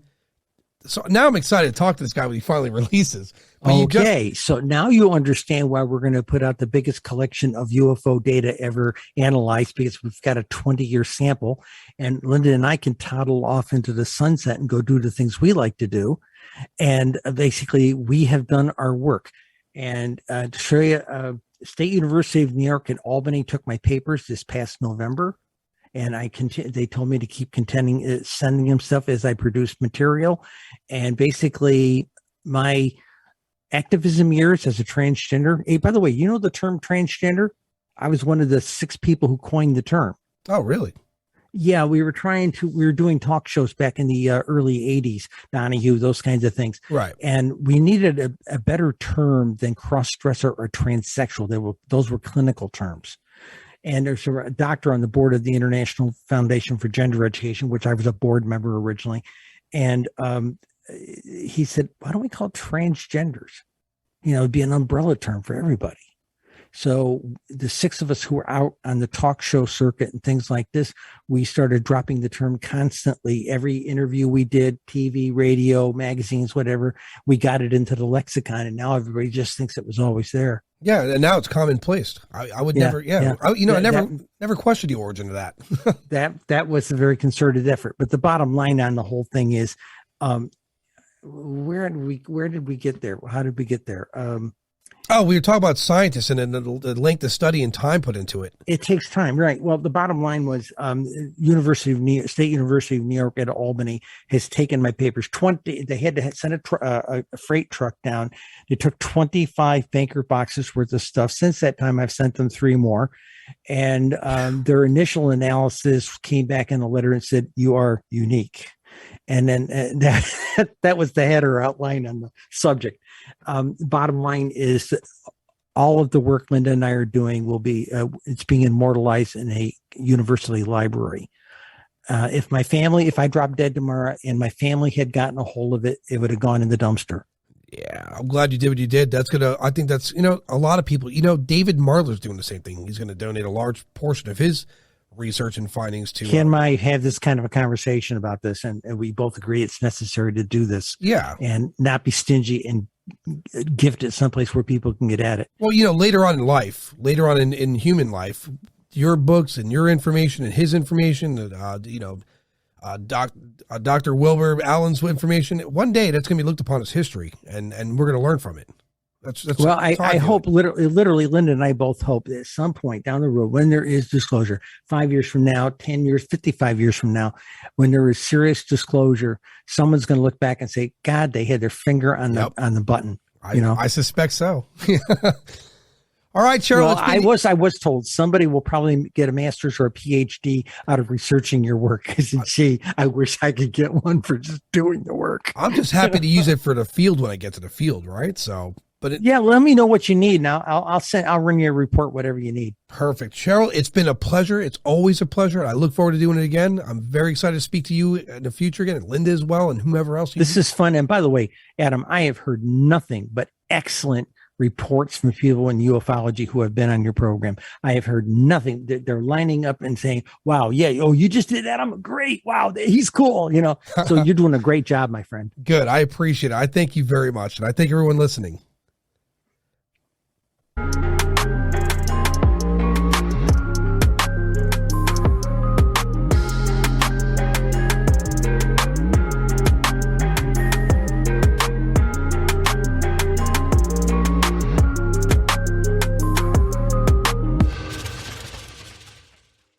So now I'm excited to talk to this guy when he finally releases. But Okay, so now you understand why we're going to put out the biggest collection of UFO data ever analyzed, because we've got a 20-year sample, and Linda and I can toddle off into the sunset and go do the things we like to do. And basically, we have done our work. And to show you, State University of New York at Albany took my papers this past November. And they told me to keep sending them stuff as I produced material. And basically, my activism years as a transgender. Hey, by the way, you know the term transgender? I was one of the 6 people who coined the term. Oh, really? Yeah, we were doing talk shows back in the early 80s, Donahue, those kinds of things. Right. And we needed a better term than cross-dresser or transsexual. Those were clinical terms. And there's a doctor on the board of the International Foundation for Gender Education, which I was a board member originally. And he said, why don't we call it transgenders? It'd be an umbrella term for everybody. So the 6 of us who were out on the talk show circuit and things like this, we started dropping the term constantly. Every interview we did, TV, radio, magazines, whatever, we got it into the lexicon, and now everybody just thinks it was always there. Yeah, and now it's commonplace. I would never, I never questioned the origin of that. that was a very concerted effort. But the bottom line on the whole thing is, where did we get there? How did we get there? We were talking about scientists and then the length of study and time put into it. It takes time, right? Well, the bottom line was State University of New York at Albany has taken my papers. They had to send a freight truck down. They took 25 banker boxes worth of stuff. Since that time, I've sent them 3 more. And their initial analysis came back in a letter and said, "You are unique." And then that was the header outline on the subject. Bottom line is that all of the work Linda and I are doing will be, it's being immortalized in a university library. If I dropped dead tomorrow and my family had gotten a hold of it, it would have gone in the dumpster. Yeah, I'm glad you did what you did. I think that's, a lot of people, David Marler's doing the same thing. He's going to donate a large portion of his research and findings to Ken and I have this kind of a conversation about this, and we both agree it's necessary to do this. Yeah. And not be stingy and gift it someplace where people can get at it. Well, later on in human life, your books and your information and his information, Dr. Wilbur Allen's information, one day that's going to be looked upon as history, and we're going to learn from it. Well, I hope literally Linda and I both hope that at some point down the road, when there is disclosure, 5 years from now, 10 years, 55 years from now, when there is serious disclosure, someone's going to look back and say, God, they had their finger on the button. I suspect so. All right, Cheryl. Well, I was told somebody will probably get a master's or a PhD out of researching your work. Gee, I wish I could get one for just doing the work. I'm just happy to use it for the field when I get to the field, right? So. Let me know what you need. Now I'll ring you a report, whatever you need. Perfect. Cheryl, it's been a pleasure. It's always a pleasure. I look forward to doing it again. I'm very excited to speak to you in the future again, and Linda as well, and whomever else. This is fun. And by the way, Adam, I have heard nothing but excellent reports from people in ufology who have been on your program. I have heard nothing. They're lining up and saying, wow, yeah, you just did that. I'm great. Wow, he's cool. So you're doing a great job, my friend. Good. I appreciate it. I thank you very much. And I thank everyone listening.